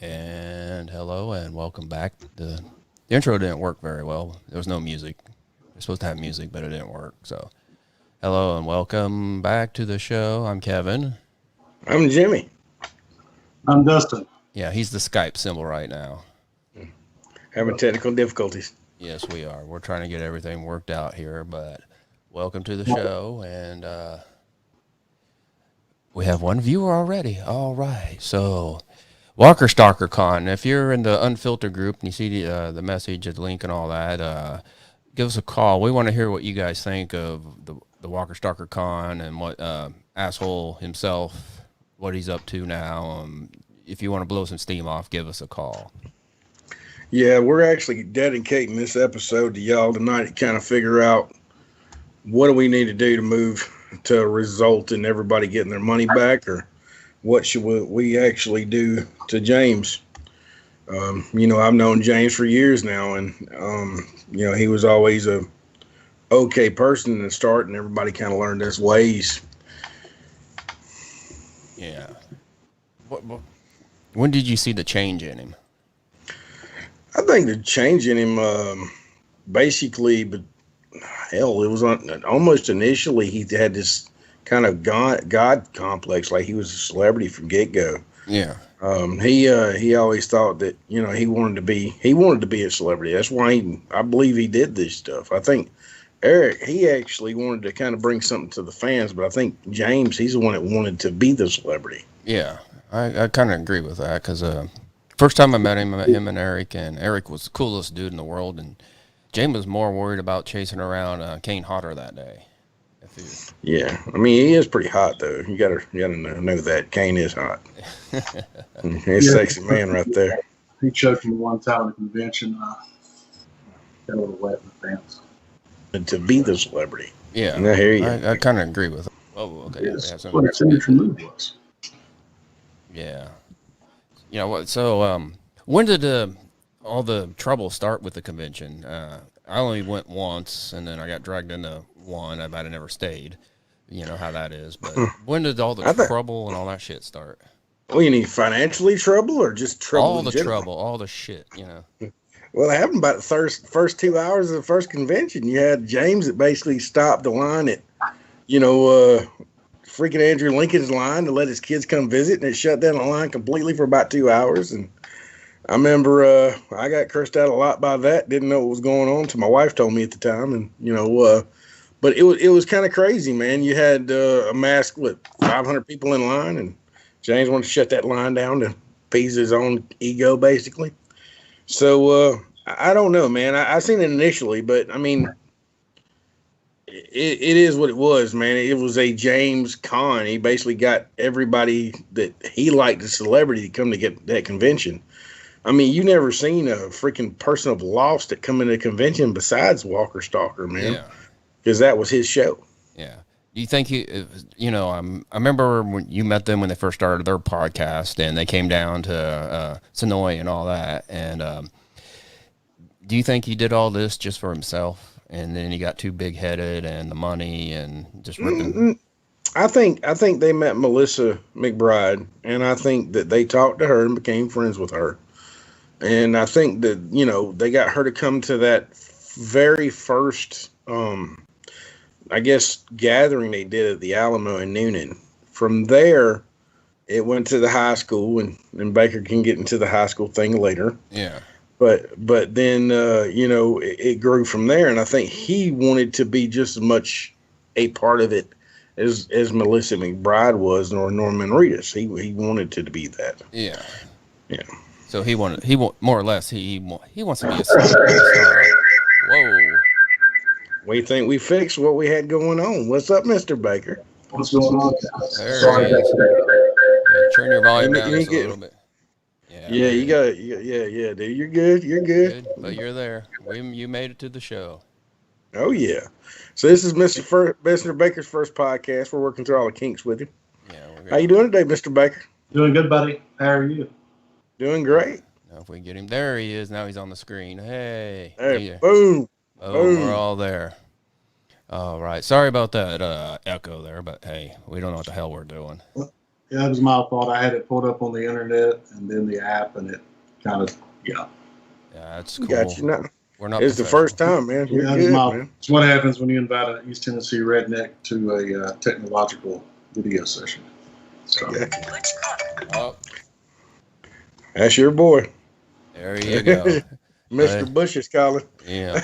And hello and welcome back. The intro didn't work very well. There was no music. We're supposed to have music, but it didn't work. So, hello and welcome back to the show. I'm Kevin. I'm Jimmy. I'm Dustin. Yeah, he's the Skype symbol right now. Having technical difficulties. Yes, we are. We're trying to get everything worked out here, but welcome to the show. And we have one viewer already. All right. So, Walker Stalker Con. If you're in the Unfiltered group and you see the message, the link, and all that, give us a call. We want to hear what you guys think of the Walker Stalker Con and what asshole himself, what he's up to now. If you want to blow some steam off, give us a call. Yeah, we're actually dedicating this episode to y'all tonight to kind of figure out what do we need to do to move to result in everybody getting their money back, or what should we actually do to James. I've known James for years now, and he was always a okay person in the start, and everybody kind of learned his ways. Yeah. When did you see the change in him? I think the change in him, basically, but hell, it was almost initially he had this kind of God complex, like he was a celebrity from get-go. Yeah. He always thought that, he wanted to be a celebrity. That's why I believe he did this stuff. I think Eric, he actually wanted to kind of bring something to the fans, but I think James, he's the one that wanted to be the celebrity. Yeah, I kind of agree with that, because first time I met him and Eric, and Eric was the coolest dude in the world, and James was more worried about chasing around Kane Hodder that day. Yeah, I mean, he is pretty hot, though. You gotta know that Kane is hot. He's a sexy man right there. He choked me one time at a convention. Got a little wet in the pants. And to be the celebrity. Yeah, I hear you. I kind of agree with it. Oh, okay. Yes, what its signature move was. Yeah. You know what? So, when did all the trouble start with the convention? I only went once, and then I got dragged into one. I might have never stayed. You know how that is. But when did all the trouble and all that shit start? Well, you need financially trouble or just trouble? All the trouble, all the shit, Well, it happened about the first 2 hours of the first convention. You had James that basically stopped the line at, freaking Andrew Lincoln's line to let his kids come visit, and it shut down the line completely for about 2 hours. And I remember I got cursed out a lot by that. Didn't know what was going on until my wife told me at the time. And, but it was kind of crazy, man. You had a mask with 500 people in line, and James wanted to shut that line down to appease his own ego, basically. So I don't know, man. I seen it initially, but I mean, it is what it was, man. It was a James con. He basically got everybody that he liked, the celebrity, to come to get that convention. I mean, you never seen a freaking person of lost that come into a convention besides Walker Stalker, man. Yeah. Because that was his show. Yeah. Do you think I remember when you met them when they first started their podcast, and they came down to Sonoy and all that. And do you think he did all this just for himself, and then he got too big-headed and the money and just ripping? I think they met Melissa McBride, and I think that they talked to her and became friends with her. And I think that, they got her to come to that very first, I guess, gathering they did at the Alamo in Noonan. From there, it went to the high school, and Baker can get into the high school thing later. Yeah. But then, it grew from there, and I think he wanted to be just as much a part of it as Melissa McBride was, or Norman Reedus. He wanted to be that. Yeah. Yeah. So he more or less, he wants to be a star. Whoa. We think we fixed what we had going on. What's up, Mr. Baker? What's going on? There it is. Yeah, turn your volume down just a little bit. Yeah, Yeah, you got it. Yeah, dude. You're good. You're good. good, but you're there. You made it to the show. Oh yeah. So this is Mr. Baker's first podcast. We're working through all the kinks with him. Yeah, we're How you getting. doing today, Mr. Baker? Doing good, buddy. How are you? Doing Yeah. great. Now if we get him, there he is. Now he's on the screen. Hey, Hey, yeah. boom, Oh, we're boom. all there. All right. Sorry about that echo there, but hey, we don't know what the hell we're doing. Yeah, it was my fault. I had it pulled up on the internet and then the app, and it kind of, Yeah, that's cool. Got you now. We're not It's the professional. first time, man. You're that good, was man. it's what happens when you invite an East Tennessee redneck to a technological video session. So, Got you. Oh, That's your boy, there you go. Mr. Bush is calling. Yeah.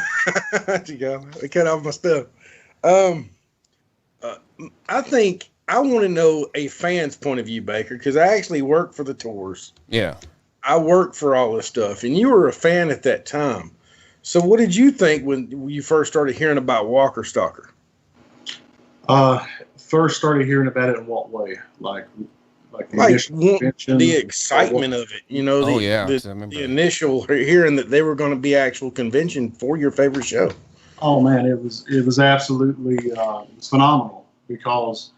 You go. They cut off my stuff. I think I want to know a fan's point of view, Baker, because I actually work for the tours. Yeah. I work for all this stuff, and you were a fan at that time. So, what did you think when you first started hearing about Walker Stalker? first started hearing about it in what way? Like the Like initial convention? the excitement of it, Oh, yeah, 'cause I the remember. initial hearing that they were going to be actual convention for your favorite show. Oh man, it was absolutely it's phenomenal, because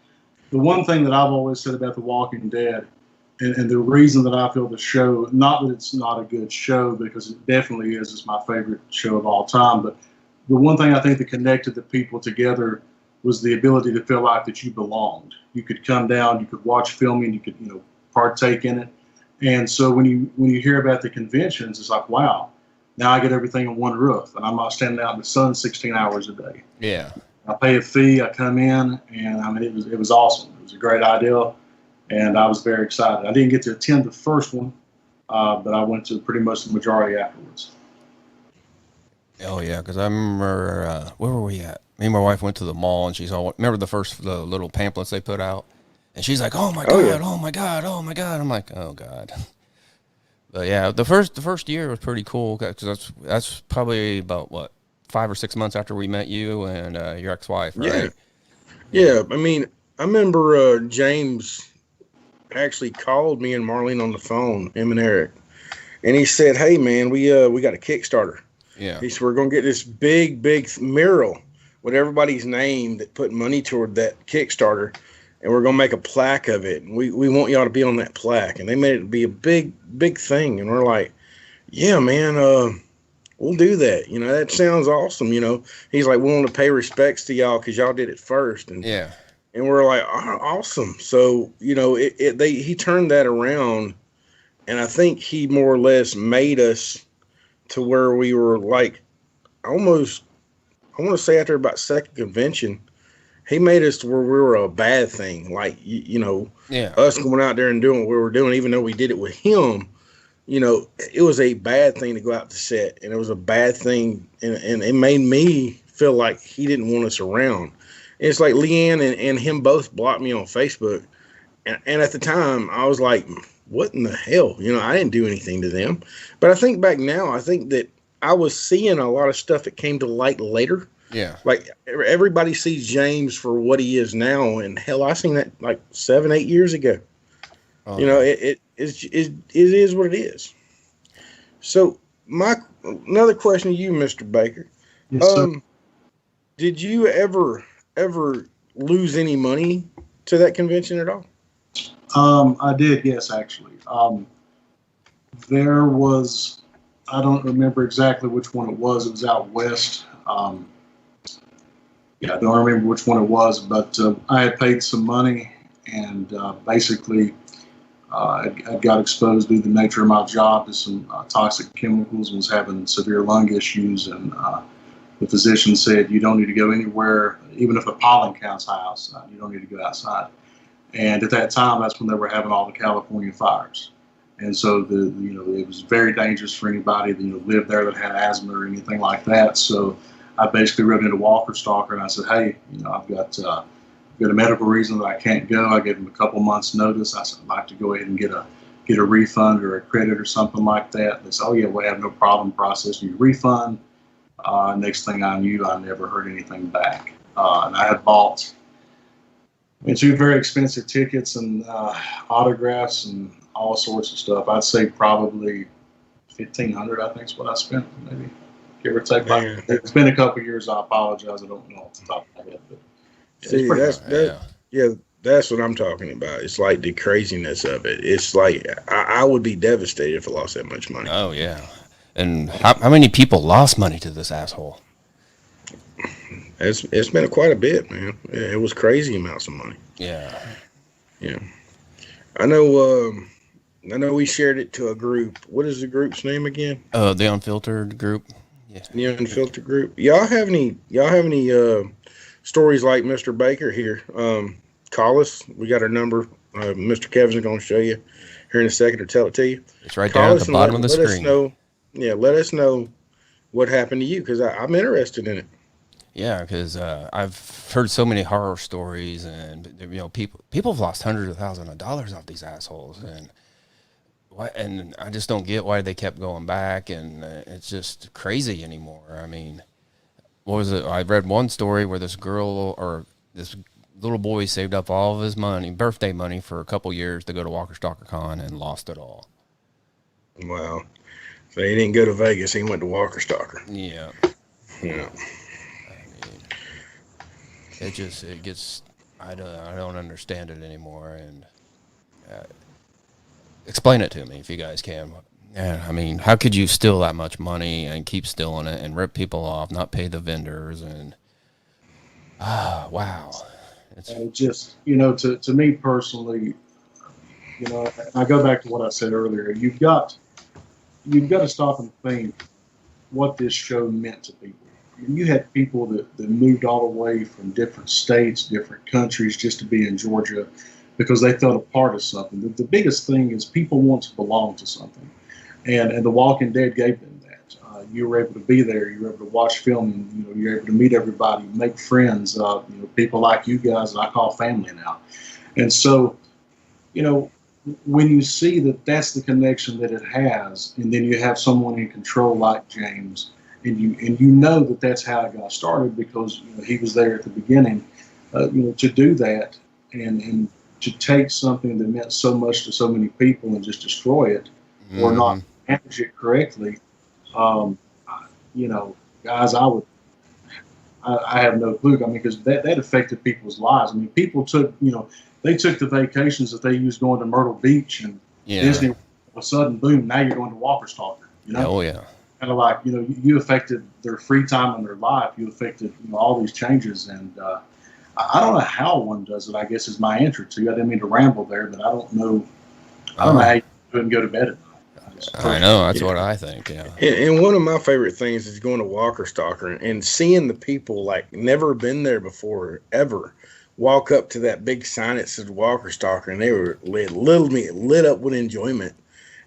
the one thing that I've always said about The Walking Dead, and the reason that I feel the show, not that it's not a good show, because it definitely is, it's my favorite show of all time, but the one thing I think that connected the people together was the ability to feel like that you belonged. You could come down, you could watch filming, you could partake in it, and so when you hear about the conventions, it's like, wow, now I get everything in one roof, and I'm not standing out in the sun 16 hours a day. Yeah. I pay a fee, I come in, and I mean it was awesome. It was a great idea, and I was very excited. I didn't get to attend the first one, but I went to pretty much the majority afterwards. Oh yeah, because I remember where were we at? Me and my wife went to the mall, and she's all remember the little pamphlets they put out, and she's like, "Oh my god, yeah. oh my god, oh my god!" I'm like, "Oh god." But yeah, the first year was pretty cool, because that's probably about what 5 or 6 months after we met you and your ex-wife, right? Yeah. I mean, I remember James actually called me and Marlene on the phone, him and Eric, and he said, "Hey man, we got a Kickstarter." Yeah. He said, "We're gonna get this big mural with everybody's name that put money toward that Kickstarter, and we're gonna make a plaque of it. And we want y'all to be on that plaque." And they made it be a big thing. And we're like, "Yeah, man, we'll do that. That sounds awesome." He's like, "We want to pay respects to y'all because y'all did it first." And Yeah. we're like, "Oh, awesome." So he turned that around, and I think he more or less made us to where we were like almost, I want to say after about second convention, he made us to where we were a bad thing. Like, Yeah. us going out there and doing what we were doing, even though we did it with him, it was a bad thing to go out to set, and it was a bad thing. And it made me feel like he didn't want us around. And it's like Leanne and him both blocked me on Facebook. And at the time I was like, what in the hell? I didn't do anything to them. But I think back now, I think that I was seeing a lot of stuff that came to light later. Yeah. Like everybody sees James for what he is now, and hell, I seen that like 7-8 years ago. Oh, It is what it is. So another question to you, Mr. Baker. Yes, sir. Did you ever lose any money to that convention at all? I did, yes, actually. There was, I don't remember exactly which one it was. It was out west. I don't remember which one it was, but I had paid some money, and basically I got exposed due to the nature of my job to some toxic chemicals, and was having severe lung issues, and the physician said, you don't need to go anywhere, even if the pollen count's high outside, you don't need to go outside. And at that time, that's when they were having all the California fires. And so it was very dangerous for anybody that lived there that had asthma or anything like that. So I basically wrote into Walker Stalker, and I said, hey, I've got a medical reason that I can't go. I gave them a couple months notice. I said, I'd like to go ahead and get a refund or a credit or something like that. They said, oh yeah, we have no problem processing your refund. Next thing I knew, I never heard anything back. And I had bought 2 very expensive tickets and autographs and all sorts of stuff. I'd say probably 1,500. I think is what I spent, maybe give or take. Man. It's been a couple of years. I apologize. I don't know off the top of my head, but yeah, it's See, pretty. yeah, that's what I'm talking about. It's like the craziness of it. It's like I would be devastated if I lost that much money. Oh yeah. And how many people lost money to this asshole? It's been quite a bit, man. It was crazy amounts of money. Yeah. Yeah, I know. I know we shared it to a group. What is the group's name again? The Unfiltered group. Yeah. The Unfiltered group. Y'all have any? Stories like Mr. Baker here? Call us. We got our number. Mr. Kevin's going to show you here in a second or tell it to you. It's right there at the bottom of the screen. Let us know. Yeah, let us know what happened to you because I'm interested in it. Yeah, because I've heard so many horror stories, and people have lost hundreds of thousands of dollars off these assholes, and I just don't get why they kept going back, and it's just crazy anymore. I mean, what was it? I read one story where this girl or this little boy saved up all of his money, birthday money, for a couple years to go to Walker Stalker Con and lost it all. Wow. So he didn't go to Vegas. He went to Walker Stalker. Yeah. Yeah. It gets, I don't understand it anymore, and explain it to me if you guys can. Yeah, I mean, how could you steal that much money and keep stealing it and rip people off, not pay the vendors, and wow. And it just, to me personally, I go back to what I said earlier. You've got to stop and think what this show meant to people. You had people that moved all the way from different states, different countries, just to be in Georgia because they felt a part of something. The biggest thing is people want to belong to something. And The Walking Dead gave them that. You were able to be there. You were able to watch film. And, you were able to meet everybody, make friends, people like you guys that I call family now. And so, when you see that that's the connection that it has, and then you have someone in control like James, and you know that that's how it got started because he was there at the beginning, to do that and to take something that meant so much to so many people and just destroy it or not manage it correctly, guys, I have no clue. I mean, because that affected people's lives. I mean, people took, they took the vacations that they used going to Myrtle Beach and Disney. All of a sudden, boom, now you're going to Walker Stalker. Oh yeah. Kind of like, you affected their free time in their life. You affected, all these changes. And I don't know how one does it, I guess, is my answer to you. I didn't mean to ramble there, but I don't know how you couldn't go to bed at night. I know. That's what I think, yeah. And one of my favorite things is going to Walker Stalker and seeing the people like never been there before, ever, walk up to that big sign that says Walker Stalker, and they were lit up with enjoyment.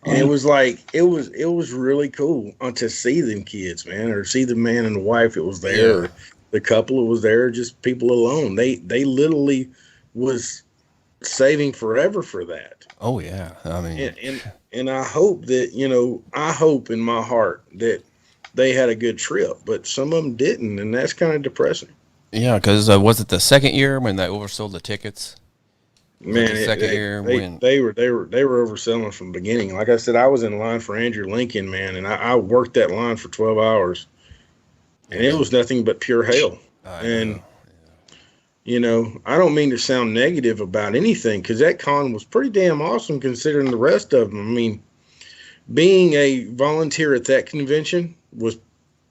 And it was like it was really cool to see them kids, man, or see the man and the wife that was there, or the couple that was there, just people alone. They literally was saving forever for that. Oh yeah, I mean, and I hope that I hope in my heart that they had a good trip, but some of them didn't, and that's kind of depressing. Yeah, because was it the second year when they oversold the tickets? Man, they were overselling from the beginning. Like I said, I was in line for Andrew Lincoln, man, and I worked that line for 12 hours, and it was nothing but pure hell. I don't mean to sound negative about anything because that con was pretty damn awesome considering the rest of them. I mean, being a volunteer at that convention was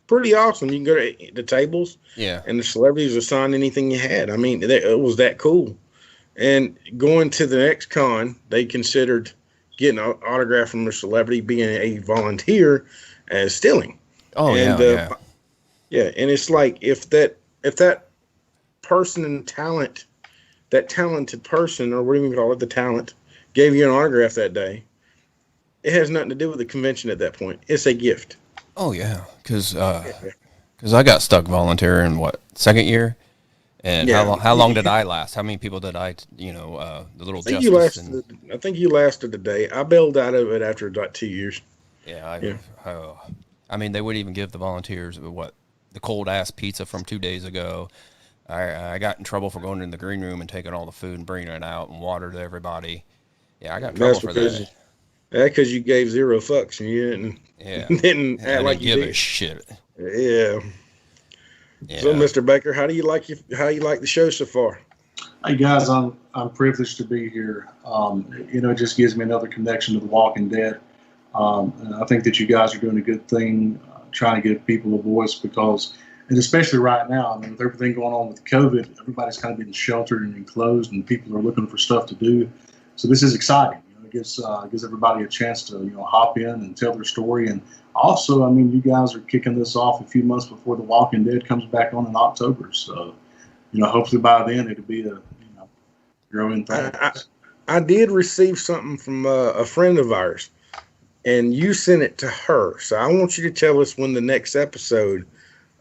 pretty awesome. You can go to the tables, and the celebrities would sign anything you had. I mean, it was that cool. And going to the next con, they considered getting an autograph from a celebrity being a volunteer as stealing. Oh, and, yeah. And it's like if that person and talent, that talented person, or what do you call it, the talent, gave you an autograph that day, it has nothing to do with the convention at that point. It's a gift. Oh yeah, because I got stuck volunteering second year. And how long did I last? How many people did I, the little justice? I think you lasted a day. I bailed out of it after about 2 years. Yeah. I mean, they wouldn't even give the volunteers the cold ass pizza from 2 days ago. I got in trouble for going in the green room and taking all the food and bringing it out and water to everybody. Yeah, I got in trouble for that. Yeah, because you gave zero fucks and you didn't Yeah, didn't I act didn't like you give a did. shit. Yeah. So, Yeah. Mr. Baker, how you like the show so far? Hey guys, I'm privileged to be here. It just gives me another connection to The Walking Dead. And I think that you guys are doing a good thing, trying to give people a voice because, and especially right now, I mean, with everything going on with COVID, everybody's kind of been sheltered and enclosed, and people are looking for stuff to do. So this is exciting. It gives everybody a chance to hop in and tell their story. And also, I mean, you guys are kicking this off a few months before The Walking Dead comes back on in October. So hopefully by then it'll be a growing thing. I, I did receive something from a friend of ours, and you sent it to her. So I want you to tell us when the next episode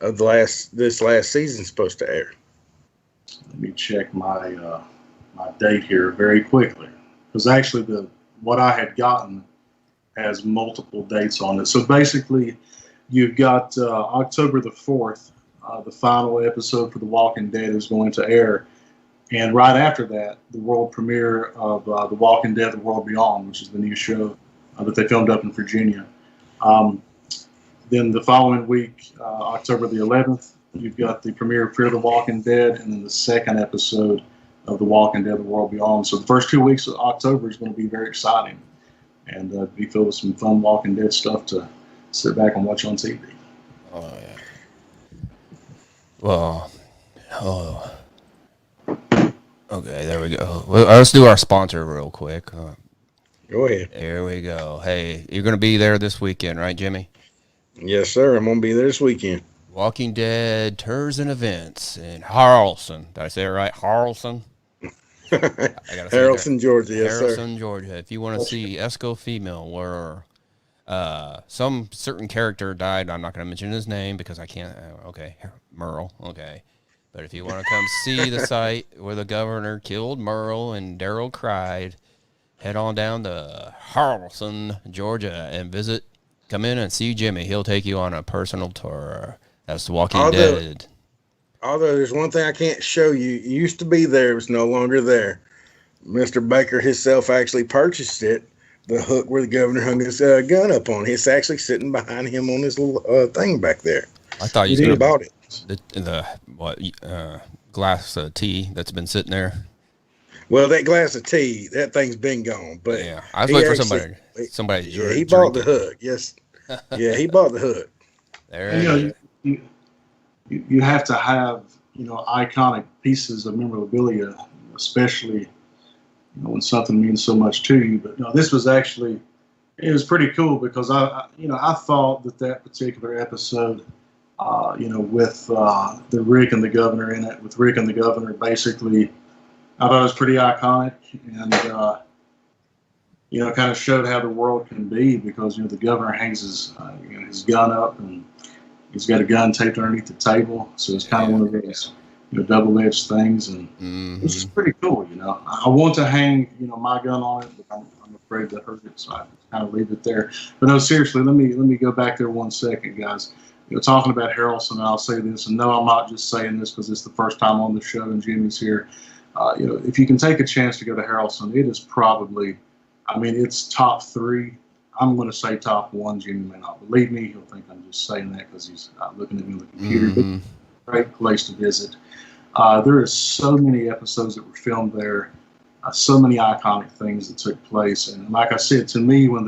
of this last season is supposed to air. Let me check my date here very quickly because actually the what I had gotten has multiple dates on it. So basically, you've got October the 4th, the final episode for The Walking Dead is going to air. And right after that, the world premiere of The Walking Dead: The World Beyond, which is the new show that they filmed up in Virginia. Um, then the following week, October the 11th, you've got the premiere of Fear the Walking Dead, and then the second episode of The Walking Dead: The World Beyond. So the first 2 weeks of October is going to be very exciting and be filled with some fun Walking Dead stuff to sit back and watch on TV. Oh yeah. Well, oh, okay. There we go. Well, let's do our sponsor real quick. Go ahead. There we go. Hey, you're gonna be there this weekend, right, Jimmy? Yes, sir. I'm gonna be there this weekend. Walking Dead tours and events in Harleston. Did I say it right? Harleston. I gotta say it there. Harrelson, Georgia. Yes, sir. Harrison, Georgia. If you want to see Esco female, where some certain character died, I'm not going to mention his name because I can't. Okay, Merle. Okay, but if you want to come see the site where the governor killed Merle and Daryl cried, head on down to Harleston, Georgia, and visit. Come in and see Jimmy. He'll take you on a personal tour. That's The Walking Dead. Although there's one thing I can't show you. It used to be there. It was no longer there. Mr. Baker himself actually purchased it. The hook where the governor hung his gun up on. It's actually sitting behind him on his little thing back there. I thought He bought it. the what glass of tea that's been sitting there. Well, that glass of tea, that thing's been gone. But Yeah, I was looking for somebody. Yeah, he bought the hook. Yes. Yeah, he bought the hook. There. You have to have iconic pieces of memorabilia, especially when something means so much to you. But no, this was actually it was pretty cool because I thought that particular episode, with the Rick and the governor in it, with Rick and the governor basically, I thought it was pretty iconic and kind of showed how the world can be because the governor hangs his gun up and he's got a gun taped underneath the table, so it's kind of one of those double-edged things, and it's just pretty cool. I want to hang my gun on it, but I'm afraid to hurt it, so I kind of leave it there. But no, seriously, let me go back there 1 second, guys. Talking about Harrelson, I'll say this, and no, I'm not just saying this because it's the first time on the show and Jimmy's here. If you can take a chance to go to Harrelson, it is probably, it's top 3. I'm going to say top 1. Jimmy may not believe me. He'll think I'm just saying that because he's looking at me on the computer. But great place to visit. There are so many episodes that were filmed there, so many iconic things that took place. And like I said, to me, when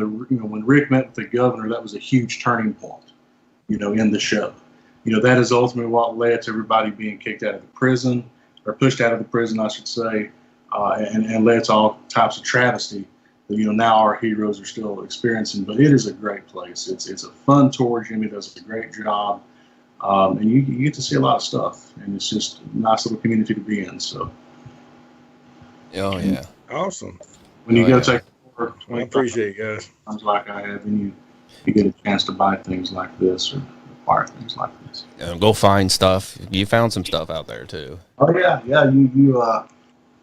Rick met with the governor, that was a huge turning point, in the show. That is ultimately what led to everybody being kicked out of the prison, or pushed out of the prison, I should say, and led to all types of travesty that now our heroes are still experiencing. But it is a great place. It's a fun tour. Jimmy does a great job, and you get to see a lot of stuff, and it's just a nice little community to be in. So, oh yeah, awesome. When you go take a tour, I appreciate it, guys. Times like I have, and you get a chance to buy things like this or acquire things like this. Go find stuff. You found some stuff out there too. Oh yeah.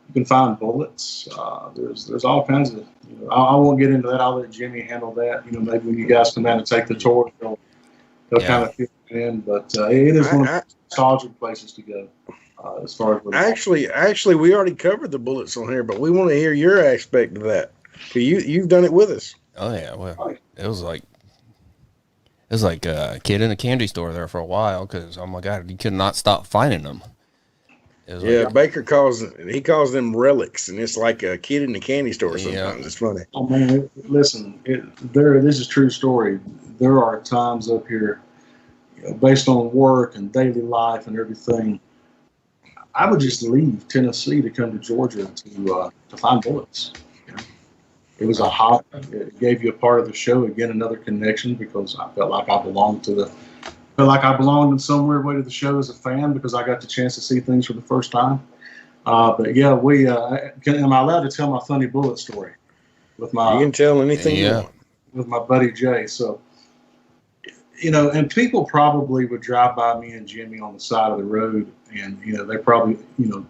You can find bullets. There's all kinds of. I won't get into that. I'll let Jimmy handle that. Maybe when you guys come down and take the tour, they'll kind of fit it in. But it is one of the nostalgic places to go as far as. Actually, we already covered the bullets on here, but we want to hear your aspect of that. You've done it with us. Oh yeah, well, it was like a kid in a candy store there for a while because, oh my God, you could not stop finding them. It was Yeah, like, Baker calls them relics, and it's like a kid in the candy store. yeah, Sometimes it's funny. Oh man, listen, this is true story. There are times up here, based on work and daily life and everything, I would just leave Tennessee to come to Georgia to find bullets. You know? It was a hot. It gave you a part of the show again, another connection because I felt like I belonged in some weird way to the show as a fan because I got the chance to see things for the first time. But yeah, am I allowed to tell my funny bullet story with You can tell anything you yeah, want. with my buddy Jay? So and people probably would drive by me and Jimmy on the side of the road, and they probably well,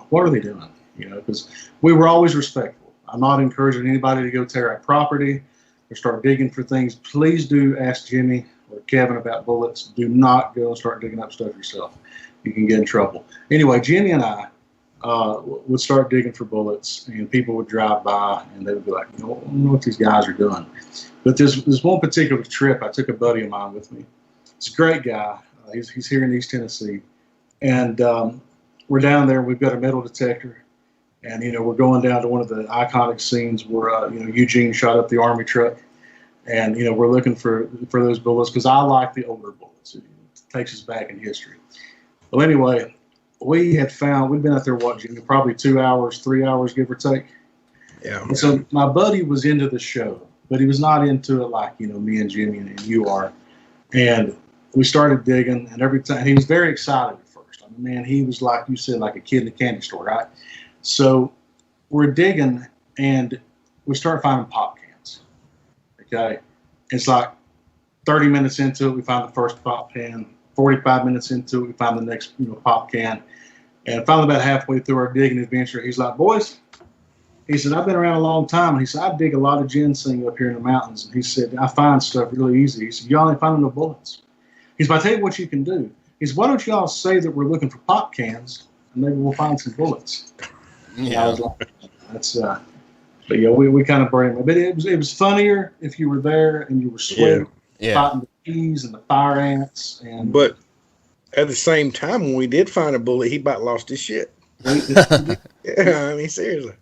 what are they doing? Because we were always respectful. I'm not encouraging anybody to go tear up property or start digging for things. Please do ask Jimmy or Kevin about bullets. Do not go and start digging up stuff yourself. You can get in trouble. Anyway, Jimmy and I would start digging for bullets, and people would drive by, and they would be like, I don't know what these guys are doing. But this one particular trip, I took a buddy of mine with me. It's a great guy. He's here in East Tennessee, and we're down there. We've got a metal detector, and we're going down to one of the iconic scenes where Eugene shot up the army truck, and we're looking for those bullets because I like the older bullets. It takes us back in history. Well, anyway, we'd been out there watching probably 2 hours, 3 hours, give or take. Yeah. And so my buddy was into the show, but he was not into it like me and Jimmy and you are. And we started digging, and every time he was very excited at first. I mean, man, he was like you said, like a kid in a candy store, right? So we're digging, and we start finding pop cans. Okay, it's like 30 minutes into it, we find the first pop can. 45 minutes into it, we find the next pop can. And finally, about halfway through our digging adventure, he's like, boys, he said, I've been around a long time. And he said, I dig a lot of ginseng up here in the mountains. And he said, I find stuff really easy. He said, y'all ain't finding no bullets. He said, I tell you what you can do. He said, why don't y'all say that we're looking for pop cans, and maybe we'll find some bullets. yeah. I was like, that's, but yeah, we kind of burned it. But it was funnier if you were there and you were sweating, fighting the bees and the fire ants. But at the same time, when we did find a bullet, he about lost his shit. Yeah, I mean, seriously.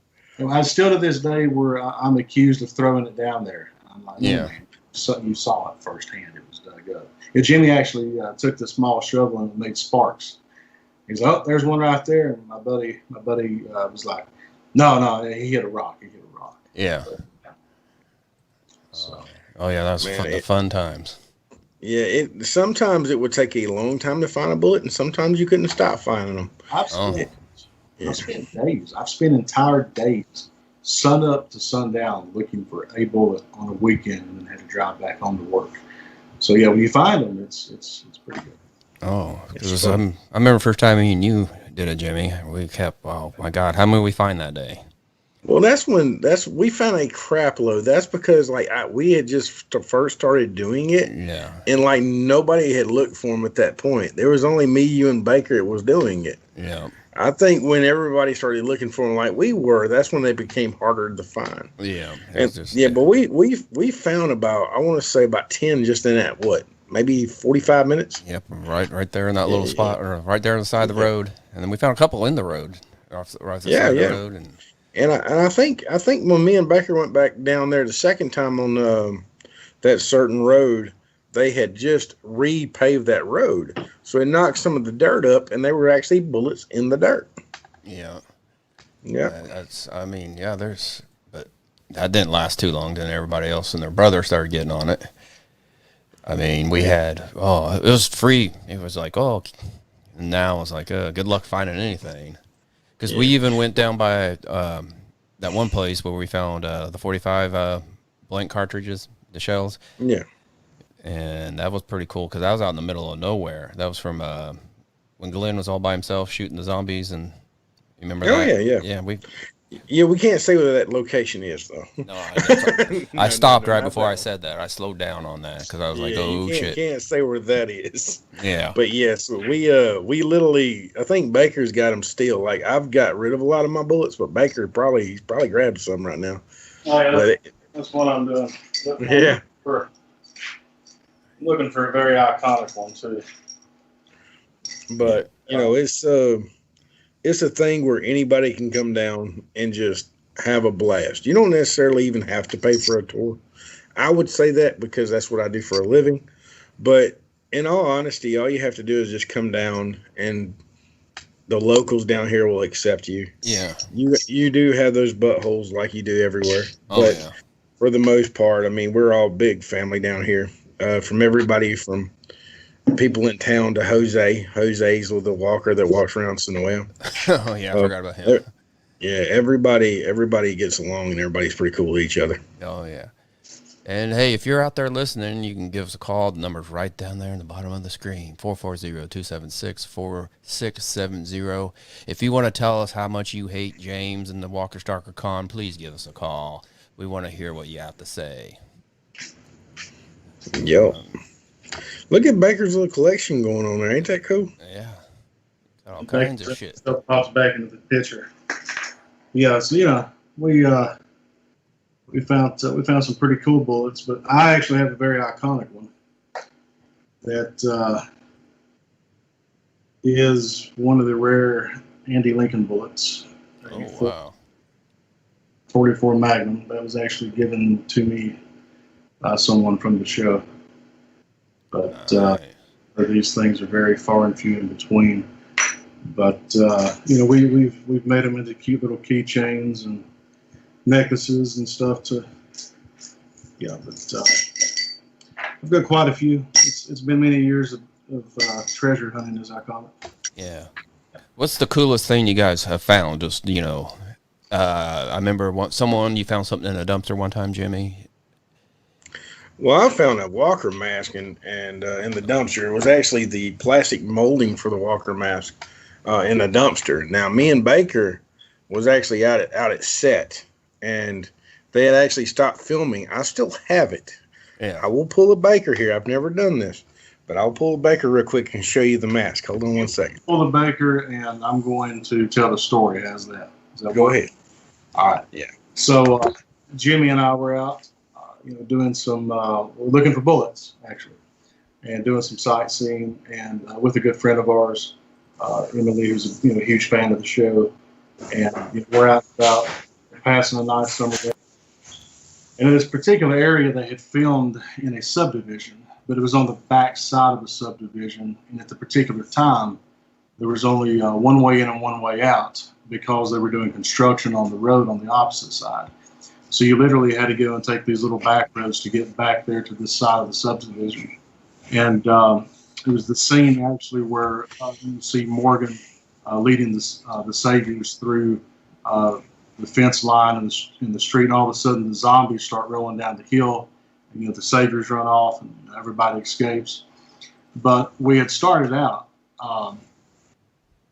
I still to this day where I'm accused of throwing it down there. I'm like, Yeah. man, so you saw it firsthand. It was go. Yeah, Jimmy actually took the small shovel and made sparks. He's like, oh, there's one right there. And my buddy was like, no, he hit a rock. Yeah. So, Oh yeah, that was the fun times. Yeah, sometimes it would take a long time to find a bullet, and sometimes you couldn't stop finding them. I've spent days. I've spent entire days, sun up to sundown, looking for a bullet on a weekend, and then had to drive back home to work. So yeah, when you find them, it's pretty good. Oh, because I remember first time me and you did it, Jimmy. We kept, oh my God, how many we find that day? Well, we found a crap load. That's because we had just first started doing it, Yeah. and nobody had looked for them at that point. There was only me, you, and Baker that was doing it. Yeah. I think when everybody started looking for them like we were, that's when they became harder to find. Yeah. But we found about, I want to say about 10 just in that, maybe 45 minutes? Yep, right there in that little spot, or right there on the side of the road. And then we found a couple in the road, right the side of the road. And I think when me and Baker went back down there the second time on that certain road, they had just repaved that road, so it knocked some of the dirt up, and they were actually bullets in the dirt. Yeah. Yeah. But that didn't last too long. Then everybody else and their brother started getting on it. I mean, we had, it was free. It was like, and now it's like, good luck finding anything. Because we even went down by that one place where we found the 45 blank cartridges, the shells. Yeah. And that was pretty cool because that was out in the middle of nowhere. That was from when Glenn was all by himself shooting the zombies. And you remember that? Oh, yeah. Yeah, we can't say where that location is, though. No, I stopped right before I said that. I slowed down on that because I was like, shit. You can't say where that is. Yeah. But yes, we literally, I think Baker's got them still. Like, I've got rid of a lot of my bullets, but Baker probably grabbed some right now. Oh, yeah. That's what I'm doing. Yeah. Looking for a very iconic one too. But it's a thing where anybody can come down and just have a blast. You don't necessarily even have to pay for a tour. I would say that because that's what I do for a living. But in all honesty, all you have to do is just come down, and the locals down here will accept you. Yeah. You do have those buttholes like you do everywhere, Oh but yeah. for the most part, I mean, we're all big family down here. From everybody from people in town to Jose. Jose's the walker that walks around Sonoya. Oh yeah, I Uh, forgot about him. yeah, everybody gets along and everybody's pretty cool with each other. Oh yeah. And hey, if you're out there listening, you can give us a call. The number's right down there in the bottom of the screen, 440-276-4670. If you want to tell us how much you hate James and the Walker Starker Con, please give us a call. We want to hear what you have to say. Yo, look at Baker's little collection going on there. Ain't that cool? Yeah. Got all kinds of shit. Stuff pops back into the picture. Yeah, so we found some pretty cool bullets, but I actually have a very iconic one that is one of the rare Andy Lincoln bullets. Oh wow. 44 Magnum. That was actually given to me by someone from the show. But Nice. these things are very far and few in between. But we've made them into cute little keychains and necklaces and stuff But I've got quite a few. It's been many years of treasure hunting, as I call it. Yeah. What's the coolest thing you guys have found? Just, I remember you found something in a dumpster one time, Jimmy. Well, I found a Walker mask and in the dumpster. It was actually the plastic molding for the Walker mask in the dumpster. Now, me and Baker was actually out at set, and they had actually stopped filming. I still have it. Yeah. I will pull a Baker here. I've never done this, but I'll pull a Baker real quick and show you the mask. Hold on 1 second. Pull the Baker, and I'm going to tell the story as that. Does that Go work? ahead. All right. Yeah. So Jimmy and I were out, doing some, we're looking for bullets actually, and doing some sightseeing, and with a good friend of ours, Emily, who's a huge fan of the show, and we're out about passing a nice summer day. And in this particular area, they had filmed in a subdivision, but it was on the back side of the subdivision, and at the particular time, there was only one way in and one way out because they were doing construction on the road on the opposite side. So you literally had to go and take these little back roads to get back there to this side of the subdivision. And it was the scene actually where you see Morgan leading the Saviors through the fence line in the street, and all of a sudden the zombies start rolling down the hill. And, the Saviors run off and everybody escapes. But we had started out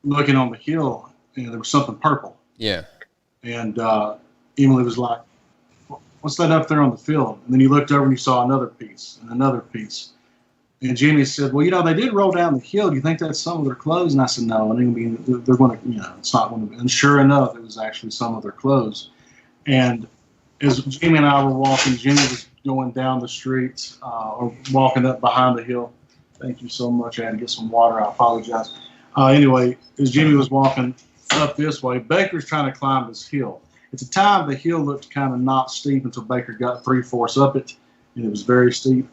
looking on the hill, and there was something purple. Yeah. And Emily was like, "What's that up there on the field?" And then you looked over and you saw another piece and another piece. And Jimmy said, "Well, they did roll down the hill. Do you think that's some of their clothes?" And I said, "No, they're going to, it's not going to be." And sure enough, it was actually some of their clothes. And as Jimmy and I were walking, Jimmy was going down the street or walking up behind the hill. Thank you so much. I had to get some water. I apologize. Anyway, as Jimmy was walking up this way, Baker's trying to climb this hill. At the time, the hill looked kind of not steep until Baker got 3/4 up it, and it was very steep.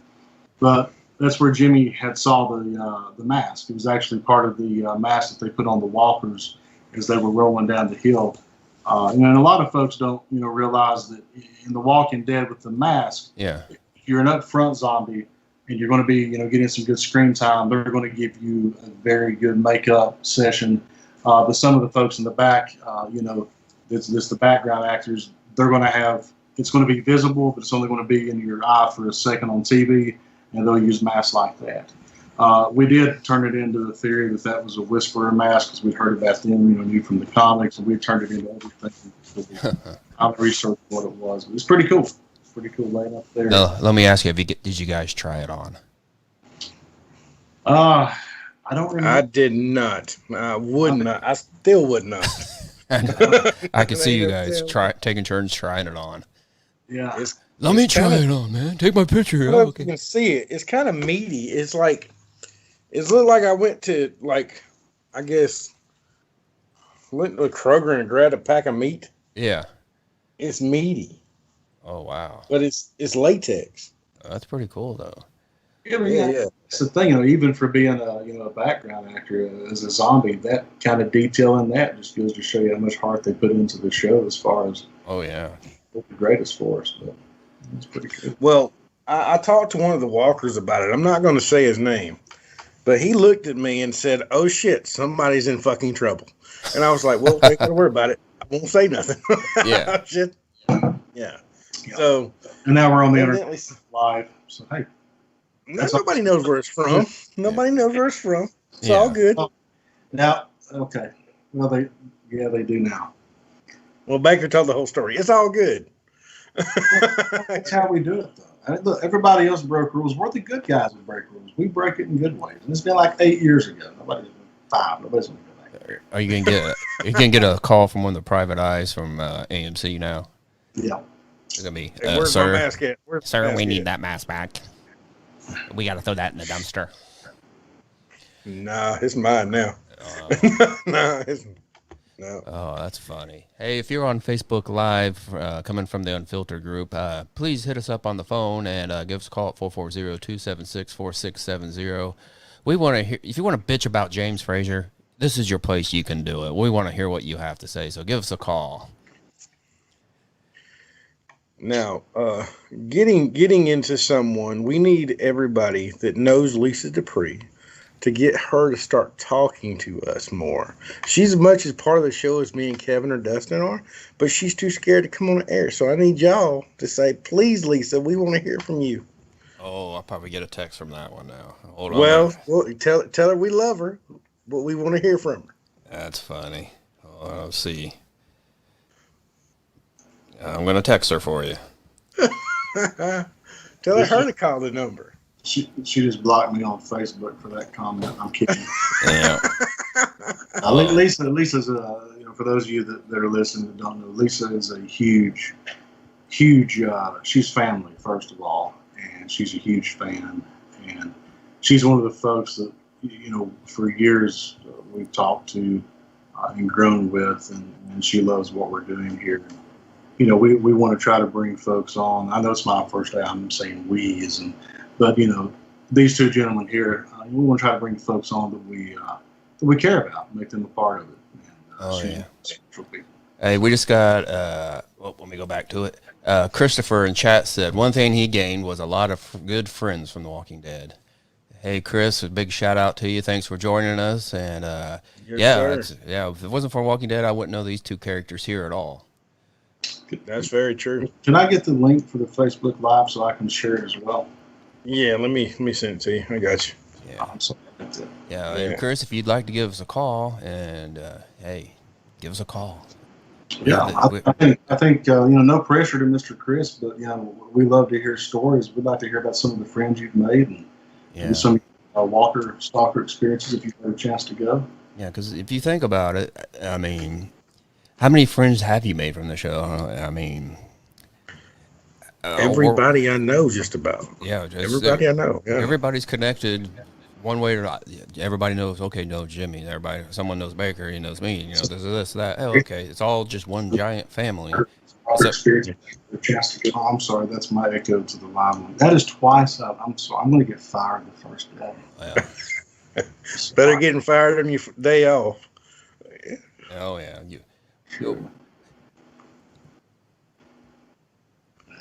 But that's where Jimmy had saw the mask. It was actually part of the mask that they put on the walkers as they were rolling down the hill. And a lot of folks don't, realize that in The Walking Dead with the mask, Yeah. if you're an up front zombie and you're going to be, getting some good screen time, they're going to give you a very good makeup session. But some of the folks in the back, it's the background actors, they're going to have, it's going to be visible, but it's only going to be in your eye for a second on TV, and they'll use masks like that. We did turn it into the theory that was a Whisperer mask because we'd heard about them, knew from the comics, and we turned it into everything. I researched what it was. It was pretty cool. Pretty cool laying up there. Now, let me ask you, did you guys try it on? I don't remember. I did not. I would not. I still would not. I could see you guys taking turns trying it on. Yeah. Let me try it on, man. Take my picture. I don't know if you can see it. It's kind of meaty. It's looked like I went to I guess went to Kroger and grabbed a pack of meat. Yeah. It's meaty, Oh, wow. but it's latex. That's pretty cool, though. Yeah. It's the thing, even for being a background actor as a zombie, that kind of detail in that just goes to show you how much heart they put into the show as far as Oh, yeah. what the greatest for us. But it's pretty cool. Well, I talked to one of the walkers about it. I'm not going to say his name, but he looked at me and said, "Oh shit, somebody's in fucking trouble." And I was like, "Well, ain't gonna worry about it. I won't say nothing." Yeah. Shit. Yeah. So, and now we're on the internet live. So hey, nobody knows where it's from. Nobody knows where it's from. It's all good. Now, okay. Well, they do now. Well, Baker told the whole story. It's all good. That's how we do it, though. Look, everybody else broke rules. We're the good guys who break rules. We break it in good ways. And it's been like 8 years ago. Nobody's been 5. Nobody's going to go back. Are you gonna get a call from one of the private eyes from AMC now? Yeah. It's gonna be, Hey, where's my mask at? Sir, we need that mask back. We got to throw that in the dumpster. Nah, it's mine now. No. Oh, that's funny. Hey, if you're on Facebook Live, coming from the Unfiltered group, please hit us up on the phone and give us a call at 440-276-4670. We want to hear, if you want to bitch about James Frazier, this is your place. You can do it. We want to hear what you have to say, so give us a call. Now, getting into someone, we need everybody that knows Lisa Dupree to get her to start talking to us more. She's as much as part of the show as me and Kevin or Dustin are, but she's too scared to come on the air. So I need y'all to say, "Please, Lisa, we want to hear from you." Oh, I'll probably get a text from that one now. Hold on. Well, tell her we love her, but we want to hear from her. That's funny. Oh, let's see. I'm going to text her for you. Tell her to call the number. She just blocked me on Facebook for that comment. I'm kidding. Yeah. Lisa's for those of you that are listening that don't know, Lisa is a huge, she's family, first of all, and she's a huge fan. And she's one of the folks that, for years we've talked to and grown with, and she loves what we're doing here. We want to try to bring folks on. I know it's my first day. I'm saying but these two gentlemen here, we want to try to bring folks on that we care about, make them a part of it. And, Hey, we just got, let me go back to it. Christopher in chat said one thing he gained was a lot of good friends from The Walking Dead. Hey, Chris, a big shout out to you. Thanks for joining us. And if it wasn't for Walking Dead, I wouldn't know these two characters here at all. That's very true. Can I get the link for the Facebook Live so I can share it as well? Yeah, let me send it to you. I got you. Yeah. And Chris, if you'd like to give us a call, and hey, give us a call. Yeah, I think no pressure to Mr. Chris, but we love to hear stories. We'd like to hear about some of the friends you've made and some Walker Stalker experiences if you've had a chance to go. Yeah, because if you think about it, I mean, how many friends have you made from the show? I mean, everybody I know, just about. Yeah, everybody I know. Yeah. Everybody's connected one way or another. Everybody knows. Okay, knows Jimmy. Someone knows Baker. He knows me. This, that. Oh, okay. It's all just one giant family. Experience. The chance to go. I'm sorry, that's my echo to the live one. That is twice up. I'm going to get fired the first day. Yeah. Better getting fired on your day off. Oh yeah. Sure.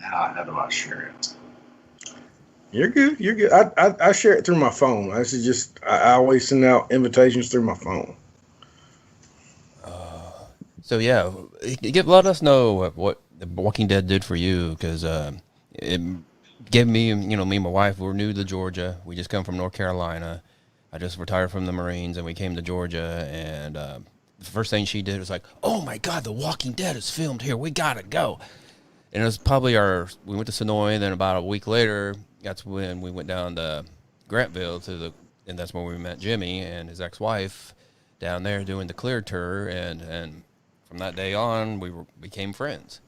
How do I share it? You're good. You're good. I share it through my phone. I always send out invitations through my phone. So yeah, let us know what The Walking Dead did for you, because it gave me, me and my wife, we're new to Georgia. We just come from North Carolina. I just retired from the Marines, and we came to Georgia, and the first thing she did was like, "Oh my God, The Walking Dead is filmed here. We gotta go." And it was probably we went to Sonoy, and then about a week later, that's when we went down to Grantville and that's where we met Jimmy and his ex-wife down there doing the Clear Tour, and from that day on, we became friends.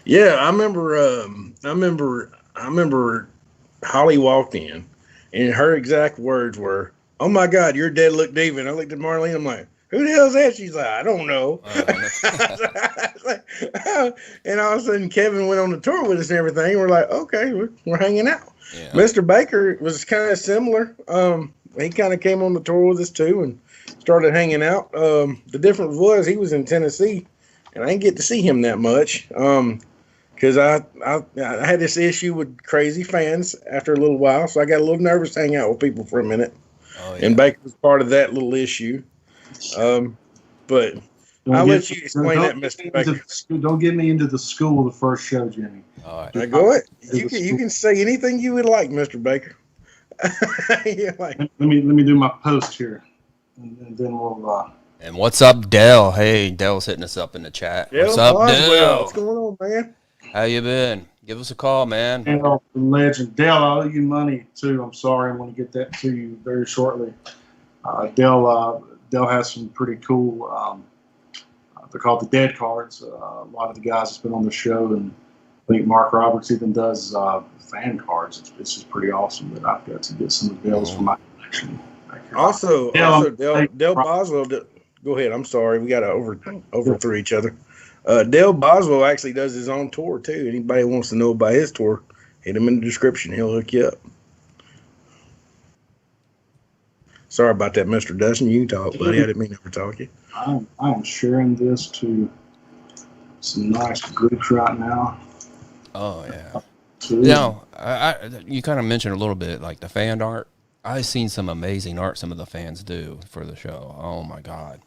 Yeah, I remember Holly walked in, and her exact words were, "Oh my God, your dad looked David." I looked at Marlene. I'm like, "Who the hell's that?" She's like, "I don't know." And all of a sudden, Kevin went on the tour with us and everything. We're like, "Okay, we're hanging out." Yeah. Mr. Baker was kind of similar. He kind of came on the tour with us too and started hanging out. The difference was he was in Tennessee, and I didn't get to see him that much. Because I had this issue with crazy fans after a little while, so I got a little nervous to hang out with people for a minute. Oh And yeah. Baker was part of that little issue. But I'll let you explain that, Mr. Baker. Don't get me into the school of the first show, Jimmy. All right. Now go ahead. You can say anything you would like, Mr. Baker. Yeah, like, Let me do my post here, and then we'll. And what's up, Dell? Hey, Dell's hitting us up in the chat. What's up, Dell? What's going on, man? How you been? Give us a call, man. Dale, the legend. Dale, I owe you money too. I'm sorry. I'm going to get that to you very shortly. Dale has some pretty cool. They're called the dead cards. A lot of the guys that's been on the show, and I think Mark Roberts even does fan cards. It's just pretty awesome that I've got to get some of Dale's from my collection. Also, Dale Boswell. Go ahead. I'm sorry. We got to overthrow each other. Dale Boswell actually does his own tour too. Anybody wants to know about his tour, hit him in the description. He'll hook you up. Sorry about that, Mr. Dustin. You can talk, buddy. I didn't mean to overtalk you. I'm sharing this to some nice groups right now. Oh yeah. Now, you kind of mentioned a little bit like the fan art. I've seen some amazing art some of the fans do for the show. Oh my God.